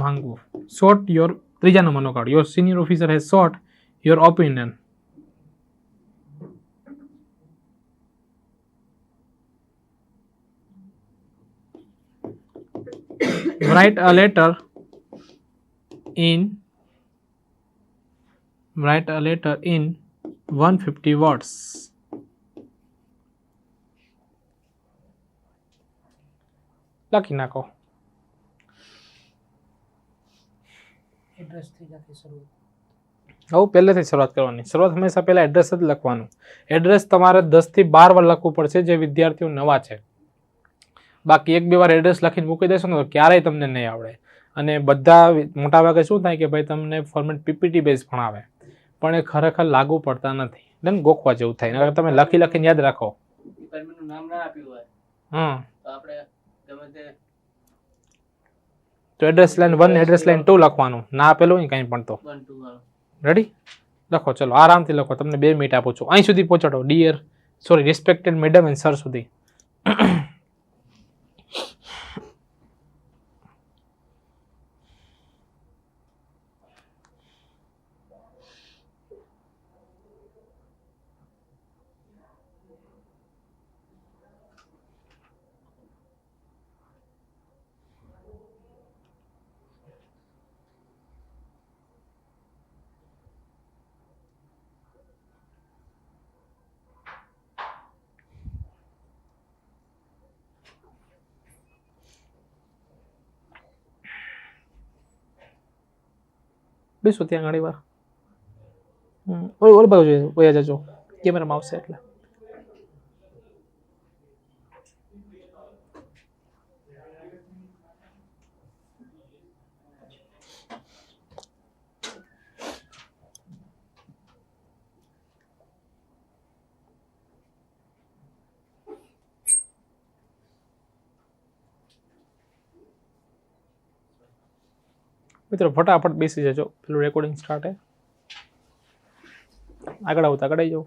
માંગવું. sought your, ત્રીજા નંબરનો card. Your senior officer has sought your opinion. Write a letter in 150 words. લખી નાખો. એડ્રેસથી જાતે શરૂઆત. હવે પહેલેથી શરૂઆત કરવાની. શરૂઆત હંમેશા પહેલા એડ્રેસ જ લખવાનું. એડ્રેસ તમારે 10 થી 12 વાર લખવું પડશે જે વિદ્યાર્થીઓ નવા છે. બાકી 1-2 વાર એડ્રેસ લખીને મૂકી દેશો ને તો ક્યારેય તમને નહીં આવડે. અને બધા મોટાભાગે શું થાય કે ભાઈ તમને ફોર્મેટ પીપીટી બેઝ ભણાવે, પણ એ ખરેખર લાગુ પડતા નથી. એટલે ગોખવા જેવું થાય. નકર તમે લખીને યાદ રાખો. ડિપાર્ટમેન્ટનું નામ ના આપ્યું હોય હમ તો આપણે ગમે તે તો એડ્રેસ લાઈન 1 એડ્રેસ લાઈન 2 લખવાનું. ના આપેલું હોય કંઈ પણ તો. 1 2 વાળો. રેડી? લખો ચલો, આરામથી લખો. તમને 2 મિનિટ આપું છું. અહીં સુધી પહોંચાડો. રિસ્પેક્ટેડ મેડમ એન્ડ સર સુધી. બેસો ત્યાં ઘણી વાર. ઓલી બાજુ વયા જજો, કેમેરામાં આવશે એટલે. મિત્રો ફટાફટ બેસી જજો, પેલું રેકોર્ડિંગ સ્ટાર્ટ હે. આગળ આવતા આગળ આવી જાઓ.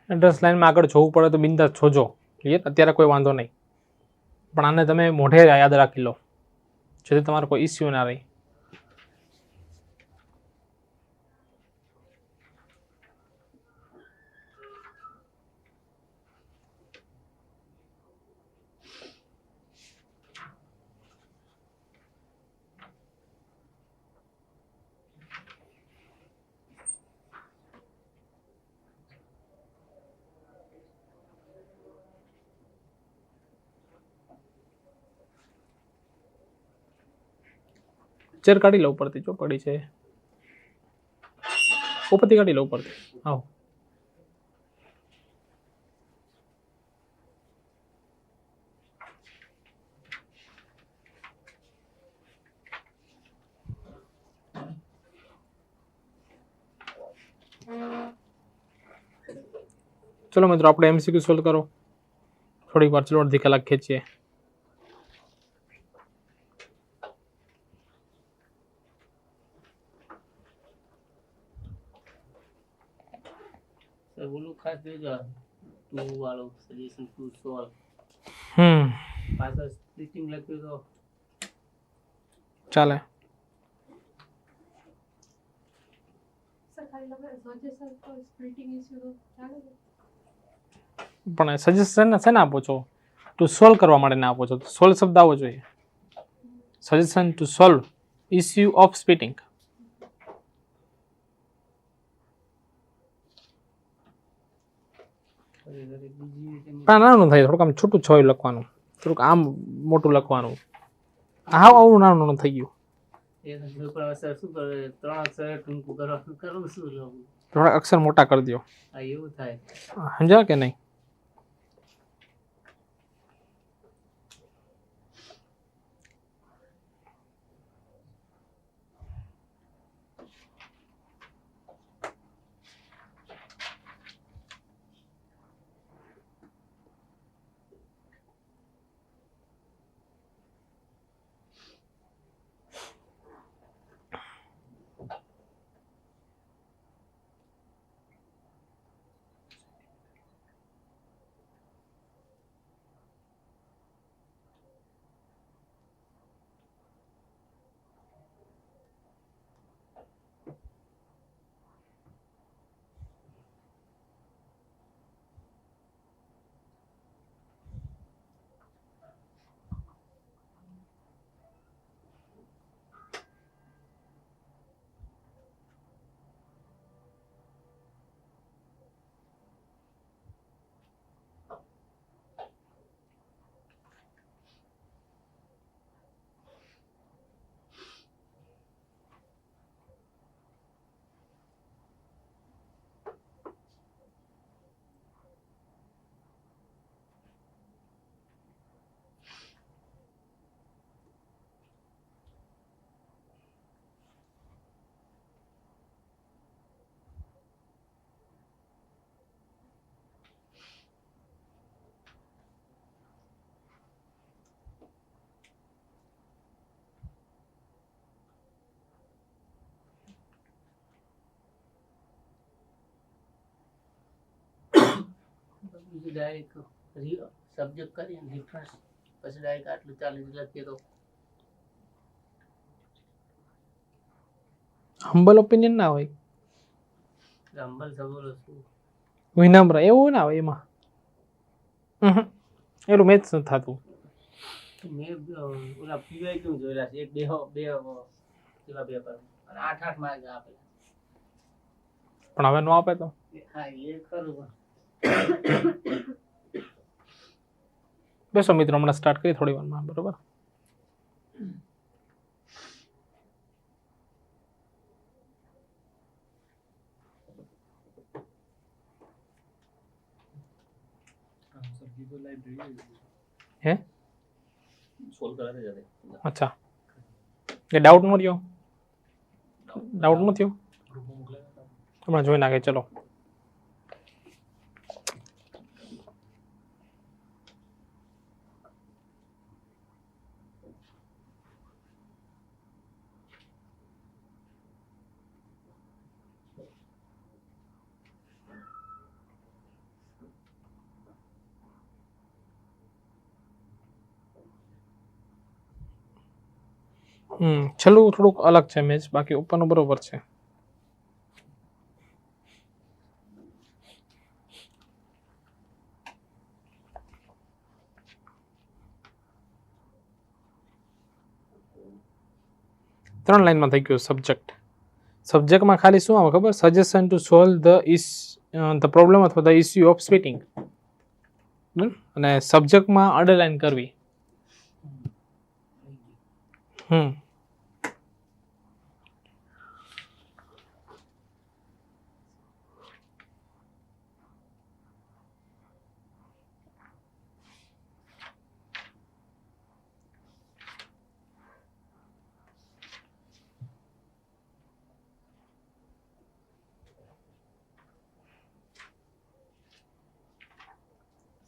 એડ્રેસ લાઇનમાં આગળ જોવું પડે તો બિંદાસ જોજો, ક્લિયર. અત્યારે કોઈ વાંધો નહીં, પણ આને તમે મોઢે યાદ રાખી લો જેથી તમારો કોઈ ઇસ્યુ ના રહે. ચેર કાઢી લો ઉપરથી, જો પડી છે ઉપરથી કાઢી લો ઉપરથી. આવો ચલો મિત્રો, આપણે એમસીક્યુ સોલ્વ કરો. થોડીક વાર ચલો, અડધી કલાક ખેંચીએ. ઓલું ખાસ જોજો, 2 વાળો સજેશન 2 સોલ્વ. પાછળ સ્પ્લિટિંગ લખ્યું તો ચાલે. સર ખાલી લખે સજેશન ફોર સ્પ્લિટિંગ ઇશ્યુ તો ચાલે ને? પણ સજેશન છે ને આપો છો, ટુ સોલ્વ કરવા માટે ના આપો છો, તો સોલ્વ શબ્દ આવવો જોઈએ. Suggestion to solve issue of splitting. પણ નાનું થાય, થોડુંક આમ છૂટું છોયું લખવાનું, થોડુંક આમ મોટું લખવાનું. હાવ આવું નાનું થઈ ગયું. એ પણ અસર શું કરે, 3 અક્ષર ટૂંકું કરવાનું, કરવું શું લખું? થોડા અક્ષર મોટા કરી દો. આ એવું થાય. સમજ્યા કે નહીં? બીજું ડાયરેક્ટ સબ્જેક્ટ કરી અને ડિફરન્સ પછી ડાયરેક્ટ આટલું 40 લખીએ તો હમ્બલ ઓપિનિયન ના હોય, હંબલ સબોલો શું વિનમ્ર એવું ના હોય એમાં. એટલું મેચ નથી થતું. મેં ઓલા પીવાય કેવું જોયેલા છે, એક બે એવા પેપર અને 8 માર્ક આપેલા. પણ હવે નો આપે તો હા એ ખરું પણ બેસો મિત્રો, હમણાં સ્ટાર્ટ કરી થોડી વારમાં, બરોબર. હે સોલ્વ કરાતે જાતે અચ્છા, એ ડાઉટ નો થયો? ડાઉટ નો થયો? હમણાં જોઈ નાખે. ચલો છેલ્લું થોડુંક અલગ છે મેચ, બાકી ઉપરનું બરોબર છે. ત્રણ લાઈનમાં થઈ ગયું સબ્જેક્ટ. સબ્જેક્ટમાં ખાલી શું આવે ખબર? Suggestion to solve the problem અથવા ધ ઇસ્યુ ઓફ સ્પીટિંગ. અને સબ્જેક્ટમાં અંડરલાઈન કરવી.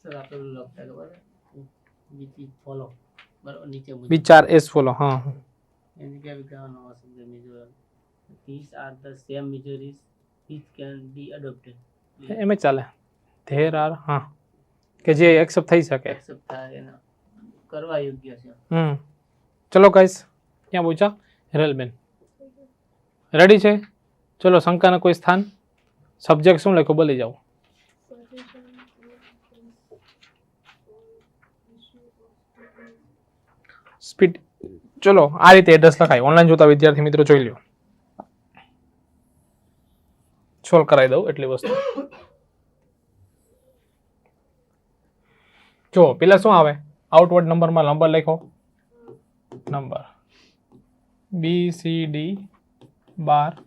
સર આપણે લખતા ખબર વિચ ફોલો બરાબર નીચે વિચાર એસ ફોલો. હા, એની કે વિધાનો શબ્દ major these are the same measures which can be adopted એમ ચાલે. ધેર આર, હા, કે જે એક્સેપ્ટ થઈ શકે, એક્સેપ્ટ થાય એના કરવા યોગ્ય છે. ચલો ગાઈસ, ક્યાં પૂછા? હિરલબેન રેડી છે? ચલો, શંકાના કોઈ સ્થાન? સબ્જેક્ટ શું લખ્યું બોલી જાઓ. સ્પીડ. ચલો, આ રીતે એડ્રેસ લખાય. ઓનલાઈન જોતા વિદ્યાર્થી મિત્રો જોઈ લો. સોલ્વ કરાવી દઉં એટલી વસ્તુ. જો પેલા શું આવે? આઉટવર્ડ નંબરમાં નંબર લખો, નંબર BCD 12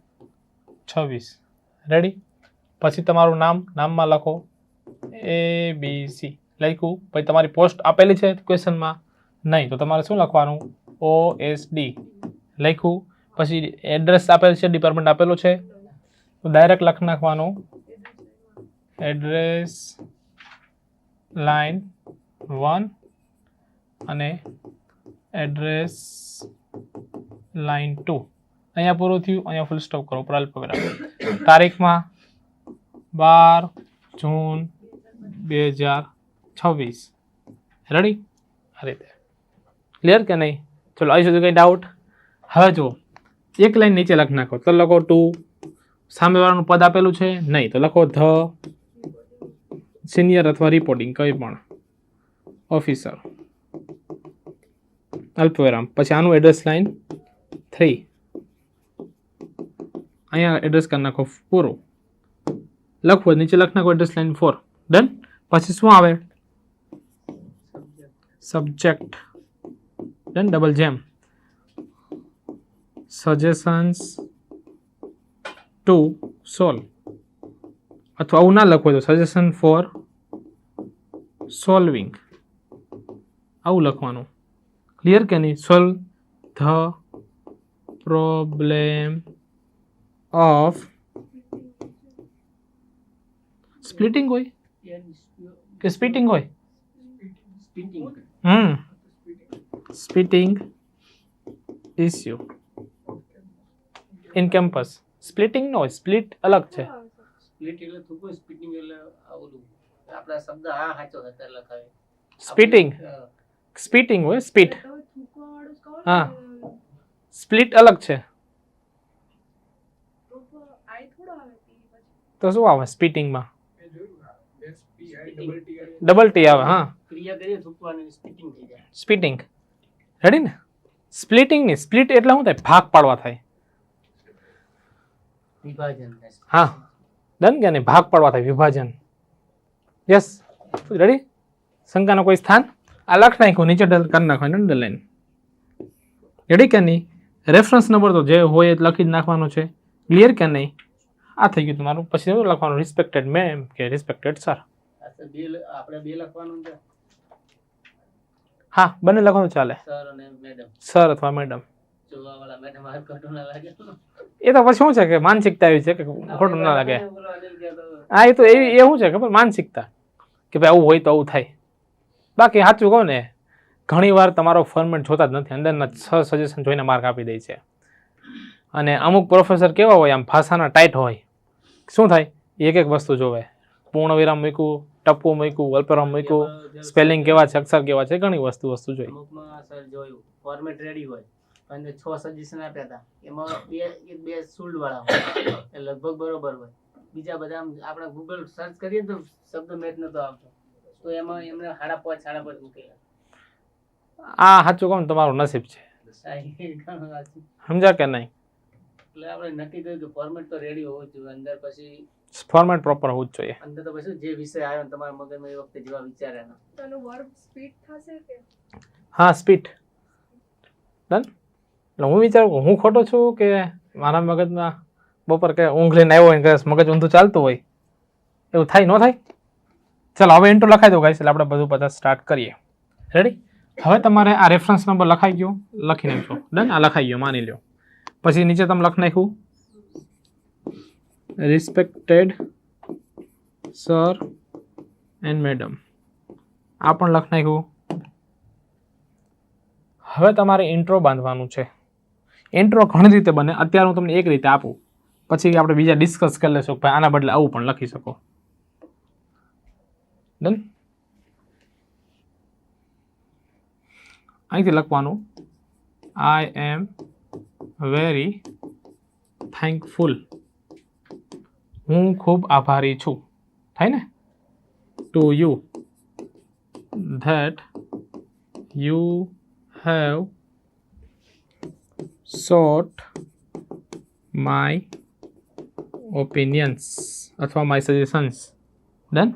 26. રેડી? પછી તમારું નામ, નામમાં લખો ABC લખ્યું. પછી તમારી પોસ્ટ આપેલી છે ક્વેશ્ચનમાં? નહીં, તો તમારે શું લખવાનું? OSD લખ્યું. પછી એડ્રેસ આપેલ છે, ડિપાર્ટમેન્ટ આપેલું છે, તો ડાયરેક્ટ લખી નાખવાનું એડ્રેસ લાઇન 1 અને એડ્રેસ લાઇન 2. અહીંયા પૂરું થયું. અહીંયા ફૂલ સ્ટોપ કરો, ઉપર અલ્પવિરામ. તારીખમાં 12 જૂન 2026. રેડી? આ રીતે ક્લિયર કે નહીં? ચલો, આવી સુધી કંઈ ડાઉટ? હવે જુઓ, એક લાઈન નીચે લખી નાખો. તો લખો ટુ, સામેવાળાનું પદ આપેલું છે? નહીં, તો લખો ધ સિનિયર અથવા રિપોર્ટિંગ કંઈ પણ ઓફિસર અલ્પવિરામ. પછી આનું એડ્રેસ લાઇન 3. અહીંયા એડ્રેસ કરી નાખો પૂરું. લખવું નીચે લખી નાખો એડ્રેસ લાઇન 4. ડન? પછી શું આવે? સબ્જેક્ટ. ડન? ડબલ જેમ સજેશન્સ ટુ સોલ્વ, અથવા આવું ના લખવું તો સજેશન ફોર સોલ્વિંગ, આવું લખવાનું. ક્લિયર કે નહીં? Solve the problem of splitting હોય કે સ્પીટિંગ હોય? સ્પીટિંગ ઇસ્યુ ઇન કેમ્પસ. સ્પ્લિટિંગ નો હોય, સ્પ્લિટ અલગ છે. સ્પ્લિટ એટલે થૂકો, સ્પીટિંગ એટલે આવલું આપણા શબ્દ હા સાચો અત્યારે લખાવે. સ્પીટિંગ સ્પીટિંગ હોય સ્પીટ તમે થૂકવાવાળું કહો ને, હા. સ્પ્લિટ અલગ છે proper I થોડો આવે P પછી. તો શું આવે સ્પીટિંગમાં મેં જોયું SPITTI ડબલ ટી આવે હા ક્રિયા કરીએ થૂકવાની સ્પીટિંગ થઈ જાય. સ્પીટિંગ રેડી ને સ્પ્લિટિંગ ની સ્પ્લિટ એટલે શું થાય ભાગ પાડવા થાય વિભાજન થાય. હા ડન કે નહીં ભાગ પાડવા થાય વિભાજન યસ રેડી શંકાનો કોઈ સ્થાન આ લખ નાખ્યું નીચે કરી નાખવાનું અંડરલાઈન રેડી કે નહીં રેફરન્સ નંબર તો જે હોય એ જ લખી જ નાખવાનો છે ક્લિયર કે નહીં આ થઈ ગયું તમારું પછી શું લખવાનું રિસ્પેક્ટેડ મેમ કે રિસ્પેક્ટેડ સર આપણે બે લખવાનું છે, હા બંને લખવાનું ચાલે સર અને મેડમ. સર અથવા મેડમ જોવાવાળા મેડમ આ ખોટું ના લાગે. એ તો પછી શું છે કે માનસિકતા એવી છે કે ખોટું ના લાગે બોલો અનિલ કહેતો, હા એ તો એવી એ શું છે ખબર માનસિકતા કે ભાઈ આવું હોય તો આવું થાય બાકી સાચું કહું ને ઘણી વાર તમારો ફોર્મેટ જોતા જ નથી અંદરના 6 સજેશન જોઈને માર્ક આપી દે છે અને અમુક પ્રોફેસર કેવા હોય આમ ભાષાના ટાઈટ હોય શું થાય એક એક વસ્તુ જોવે પૂર્ણ વિરામ મૂક્યું ટપ્પું મૂક્યું અલ્પવિરામ મૂક્યું સ્પેલિંગ કેવા છે અક્ષર કેવા છે ઘણી વસ્તુ જોઈ અમુકમાં સર જોયું ફોર્મેટ રેડી હોય અને 6 સજેશન આપ્યા હતા એમાં બે સુલ્ડ વાળા હોય એ લગભગ બરોબર હોય બીજા બધા આમ આપણે ગૂગલ સર્ચ કરીએ તો શબ્દ મેચ નતો આવતો તો એમાં એમને 5.5 મૂકેલા. આ સાચું કહું ને તમારું નસીબ છે સમજા કે નહીં એટલે આપણે નક્કી કર્યું કે ફોર્મેટ તો રેડી હોવું જ જોઈએ અંદર પછી ફોર્મેટ પ્રોપર હોવું જ જોઈએ અંદર તો પછી જે વિષય આવ્યો ને તમારા મગજમાં એ વખતે જેવા વિચારે ના તો એનો વર્બ સ્પીડ થશે કે હા સ્પીટ ડન એટલે હું વિચારું કે હું ખોટો છું કે મારા મગજમાં બપોર કે ઊંઘ લઈને આવ્યો હોય ને મગજ ઊંધું ચાલતું હોય એવું થાય ન થાય ચાલો હવે ઇન્ટ્રો લખાઈ દો ગાઈસ એટલે આપણે બધું બધા સ્ટાર્ટ કરીએ રેડી હવે તમારે આ રેફરન્સ નંબર લખાઈ ગયો લખી નાખજો ડન આ લખાઈ ગયો માની લ્યો પછી નીચે તમે લખી નાખ્યું રિસ્પેક્ટેડ સર એન્ડ મેડમ આ પણ લખી નાખ્યું હવે તમારે ઇન્ટ્રો બાંધવાનું છે ઇન્ટ્રો ઘણી રીતે બને અત્યારે હું તમને એક રીતે આપું પછી આપણે બીજા ડિસ્કસ કરી લેશું કે ભાઈ આના બદલે આવું પણ લખી શકો ડન અહીંથી લખવાનું આઈ એમ વેરી થેન્કફુલ હું ખૂબ આભારી છું થાય ને to you that you have sought my opinions અથવા my suggestions done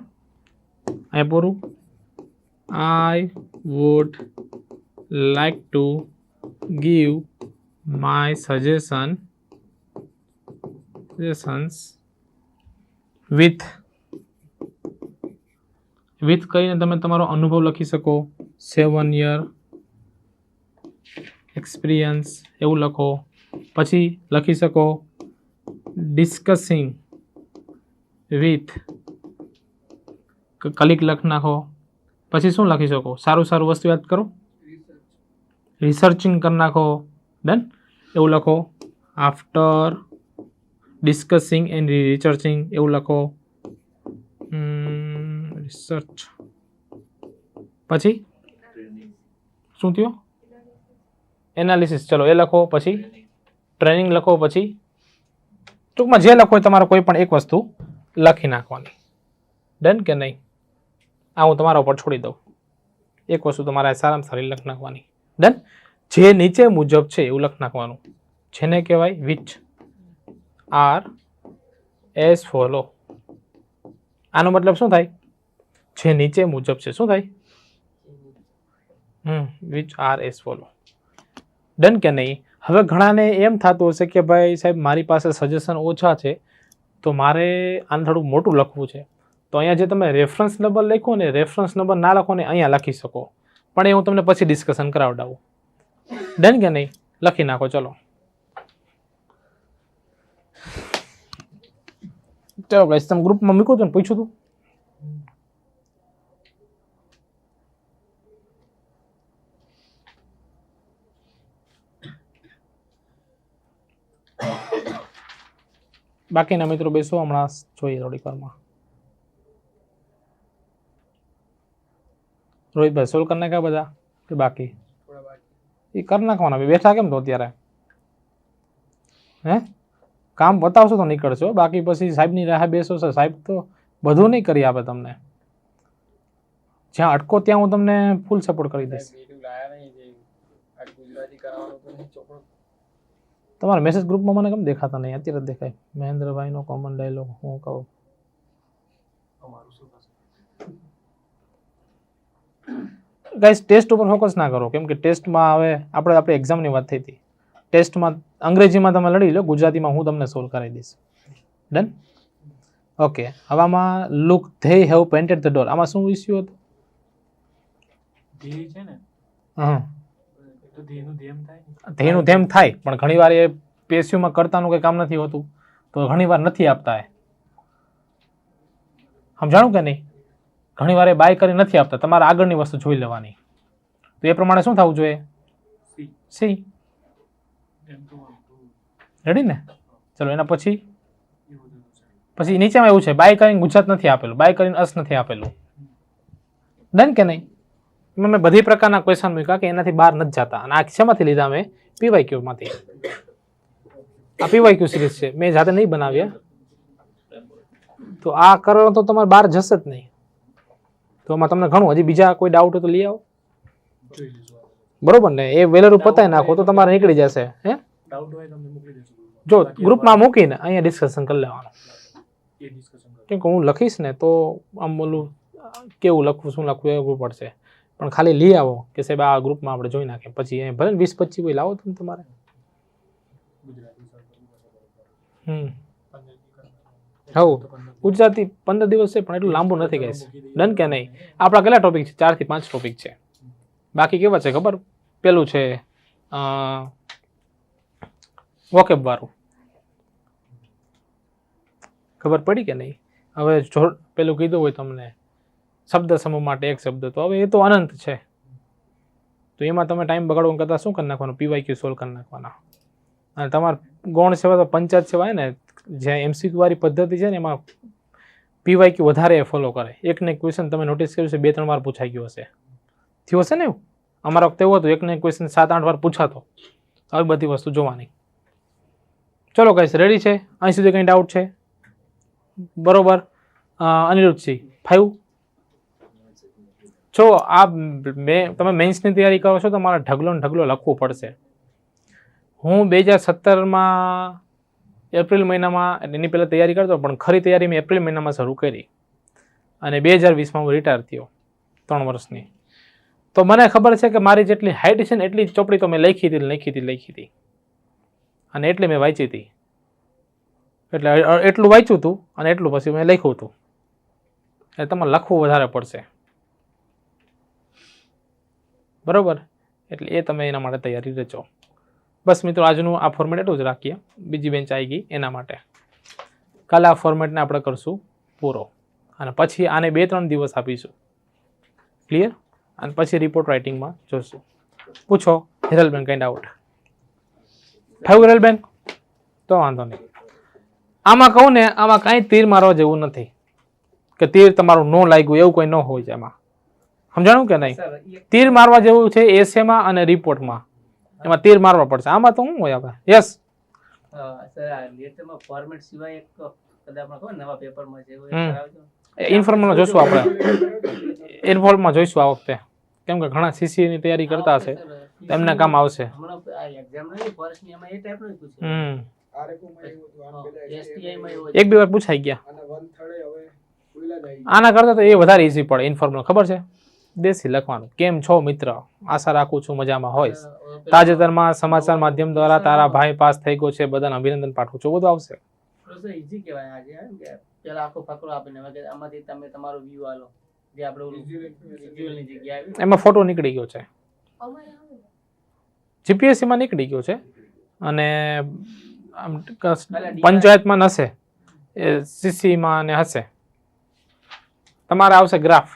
I પૂરું I would like to give my suggestions with કહીને તમે તમારો અનુભવ લખી શકો 7 year એક્સપિરિયન્સ એવું લખો પછી લખી શકો ડિસ્કસિંગ વિથ કલિક લખ નાખો પછી શું લખી શકો સારું વસ્તુ યાદ કરો રિસર્ચિંગ કરી નાખો ડન એવું લખો આફ્ટર ડિસ્કસિંગ એન્ડ રિસર્ચિંગ એવું લખો રિસર્ચ પછી શું થયું એનાલિસિસ ચલો એ લખો પછી ટ્રેનિંગ લખો પછી ટૂંકમાં જે લખો એ તમારે કોઈ પણ એક વસ્તુ લખી નાખવાની ડન કે નહીં આ હું તમારા ઉપર છોડી દઉં એક વસ્તુ તમારે સારામાં સારી લખી નાખવાની ડન જે નીચે મુજબ છે એવું લખી નાખવાનું જેને કહેવાય વિચ આર એસ ફોલો આનો મતલબ શું થાય જે નીચે મુજબ છે શું થાય which are S follow done કે નહીં હવે ઘણાને એમ થતું હશે કે ભાઈ સાહેબ મારી પાસે સજેશન ઓછા છે તો મારે આને થોડું મોટું લખવું છે તો અહીંયા જે તમે રેફરન્સ નંબર લખો ને રેફરન્સ નંબર ના લખો ને અહીંયા લખી શકો પણ એ હું તમને પછી ડિસ્કશન કરાવડાવું ડન કે નહીં લખી નાખો ચલો ચલો ગાઈસ તમે ગ્રુપમાં મૂકો છો ને પૂછ્યું તું બાકીના મિત્રો બેસો હમણાં જોઈએ થોડીક વારમાં રોહિતભાઈ સોલ્વ કરી નાખ્યા બધા કે બાકી થોડા બાકી એ કરી નાખવાના ભાઈ. બેઠા કેમ તો અત્યારે હે કામ બતાવશો તો નીકળશો, બાકી પછી સાહેબની રાહ બેસો છો. સાહેબ તો બધું નહીં કરી આપે તમને. જ્યાં અટકો ત્યાં હું તમને ફૂલ સપોર્ટ કરી દઈશ. તમારા મેસેજ ગ્રુપમાં મને કેમ દેખાતા નહીં? અત્યારે જ દેખાય. મહેન્દ્રભાઈનો કોમન ડાયલોગ હું કહું. ગાઈસ ટેસ્ટ ઉપર ફોકસ ના કરો, કેમ કે ટેસ્ટમાં હવે આપણે એક્ઝામની વાત થઈ હતી. ટેસ્ટમાં અંગ્રેજીમાં તમે લડી લો, ગુજરાતીમાં હું તમને સોલ્વ કરાવી દઈશ. ડન? ઓકે. હવે આમાં look they have painted the door, આમાં શું ઇસ્યુ હતો? હા, ધ્યેયનું ધેમ થાય, પણ ઘણીવાર એ પેસ્યુમાં કરતાનું કંઈ કામ નથી હોતું, તો ઘણીવાર નથી આપતા. એ સમજાણું કે નહીં? ઘણીવાર એ બાય કરી નથી આપતા, તમારે આગળની વસ્તુ જોઈ લેવાની. તો એ પ્રમાણે શું થવું જોઈએ? સી. રેડી ને? ચલો એના પછી નીચેમાં એવું છે, બાય કરીને ગુજરાત નથી આપેલું, બાય કરીને અસ નથી આપેલું. ડન કે નહીં? એમાં મેં બધી પ્રકારના ક્વેશ્ચન મૂક્યા કે એનાથી બહાર નથી જતા. અને આ શેમાંથી લીધા? મેં પીવાયક્યુમાંથી. આ પીવાયક્યુ સિરીઝ છે, મેં જાતે નહીં બનાવ્યા. તો આ કરો તો તમારે બહાર જશે જ નહીં. તો આમાં તમને ઘણું, હજી બીજા કોઈ ડાઉટ હોય તો લઈ આવો. બરોબર ને? એ વેલેરું પતાવી નાખો તો તમારે નીકળી જશે. હે જો ગ્રુપમાં મૂકીને અહીંયા ડિસ્કશન કરી લેવાનું. કેમ કે હું લખીશ ને તો આમ બોલું કેવું લખવું, શું લખવું એવું પડશે. પણ ખાલી લઈ આવો કે સાહેબ આ ગ્રુપમાં આપણે જોઈ નાખીએ, પછી ભલે 20-25 કોઈ લાવો તમે તમારે. હવ ગુજરાતી 15 દિવસ છે, પણ એટલું લાંબુ નથી ગાઈસ. ડન કે નહીં? આપણા કેટલા ટોપિક છે? 4 થી 5 ટોપિક છે. બાકી કેવા છે ખબર? પેલું છે વોકેબ વાળું, ખબર પડી કે નહીં? હવે પેલું કીધું હોય તમને શબ્દ સમૂહ માટે એક શબ્દ, તો હવે એ તો અનંત છે. તો એમાં તમે ટાઈમ બગાડવા કરતાં શું કરી નાખવાનું? પીવાયક્યુ સોલ્વ કરી નાખવાના. અને તમારે ગૌણ સેવા તો પંચાયત સેવા હોય ને, જ્યાં એમસીક્યુ વાળી પદ્ધતિ છે ને, એમાં પીવાયક્યુ વધારે ફોલો કરે. એકને એક ક્વેશ્ચન તમે નોટિસ કર્યું છે 2-3 વાર પૂછાઈ ગયો હશે, થયું હશે ને એવું? અમારા વખતે એવું હતું, એકને એક ક્વેશ્ચન 7-8 વાર પૂછાતો. આવી બધી વસ્તુ જોવાની. ચલો ગાઈસ, રેડી છે? અહીં સુધી કંઈ ડાઉટ છે? બરોબર. અનિરુદ્ધસિંહ 5. જો આ તમે મેન્સની તૈયારી કરો છો તો મારે ઢગલો ને ઢગલો લખવું પડશે. હું 2017માં એપ્રિલ મહિનામાં એની પહેલાં તૈયારી કરતો, પણ ખરી તૈયારી મેં એપ્રિલ મહિનામાં શરૂ કરી અને 2020માં હું રિટાયર થયો 3 વર્ષની. તો મને ખબર છે કે મારી જેટલી હાઇટ છે ને એટલી ચોપડી તો મેં લખી હતી અને એટલી મેં વાંચી હતી. એટલે એટલું વાંચ્યું હતું અને એટલું પછી મેં લખ્યું હતું. એટલે તમારે લખવું વધારે પડશે. બરોબર? એટલે એ તમે એના માટે તૈયારી રચો. બસ મિત્રો, આજનું આ ફોર્મેટ એટલું જ રાખીએ. બીજી બેન્ચ આવી ગઈ એના માટે. કાલે આ ફોર્મેટને આપણે કરશું પૂરો, અને પછી આને 2-3 દિવસ આપીશું. ક્લિયર? અને પછી રિપોર્ટ રાઇટિંગમાં જોશું. પૂછો હિરલબેન કંઈ ડાઉટ? 5 હિરલબેન? તો વાંધો નહીં. આમાં કહું ને, આમાં કાંઈ તીર મારવા જેવું નથી કે તીર તમારું ન લાગ્યું એવું કોઈ ન હોય છે એમાં. સમજાણું કે નહીં? તીર મારવા જેવું છે એસેમાં અને રિપોર્ટમાં, એમાં તીર મારવા પડશે. આમાં તો શું હોય આપણે? યસ ફોર્મેટ સિવાય એક કદાચ નવા પેપરમાં છે ઇન્ફોર્મમાં જોઈશું આપણે. ઇન્ફોર્મમાં જોઈશું આ વખતે, કેમ કે ઘણા સીસીની તૈયારી કરતા હશે, એમને કામ આવશે. એક બે વાર પૂછાઈ ગયા. આના કરતા તો એ વધારે ઈઝી પડે. ઇન્ફોર્મલ ખબર છે? દેશી લખવાનું. કેમ છો મિત્ર? આશા રાખું છું મજામાં હોઈશ. તાજેતરમાં સમાચાર માધ્યમ દ્વારા તારા ભાઈ પાસ થઈ ગયો છે, બધાને અભિનંદન પાઠવું છું. બધું આવશે. ઈઝી કહેવાય. આજે પેલા આખો ફકરો આપીને આમાંથી તમે તમારો વ્યૂ આલો, જે આપણે વિઝ્યુઅલની જગ્યાએ આવી એમાં ફોટો નીકળી ગયો છે. જીપીએસસીમાં નીકળી ગયો છે અને પંચાયતમાં હશે, સીસીમાં ને હશે. તમારે આવશે ગ્રાફ.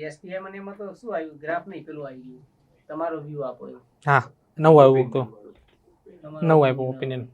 એસટીઆઈ મને એમાં તો શું આવ્યું? ગ્રાફ નહીં, પેલું આવી ગયું તમારો વ્યૂ આપો. હા, નવું આવ્યું તો નવું આવ્યું ઓપિનિયન.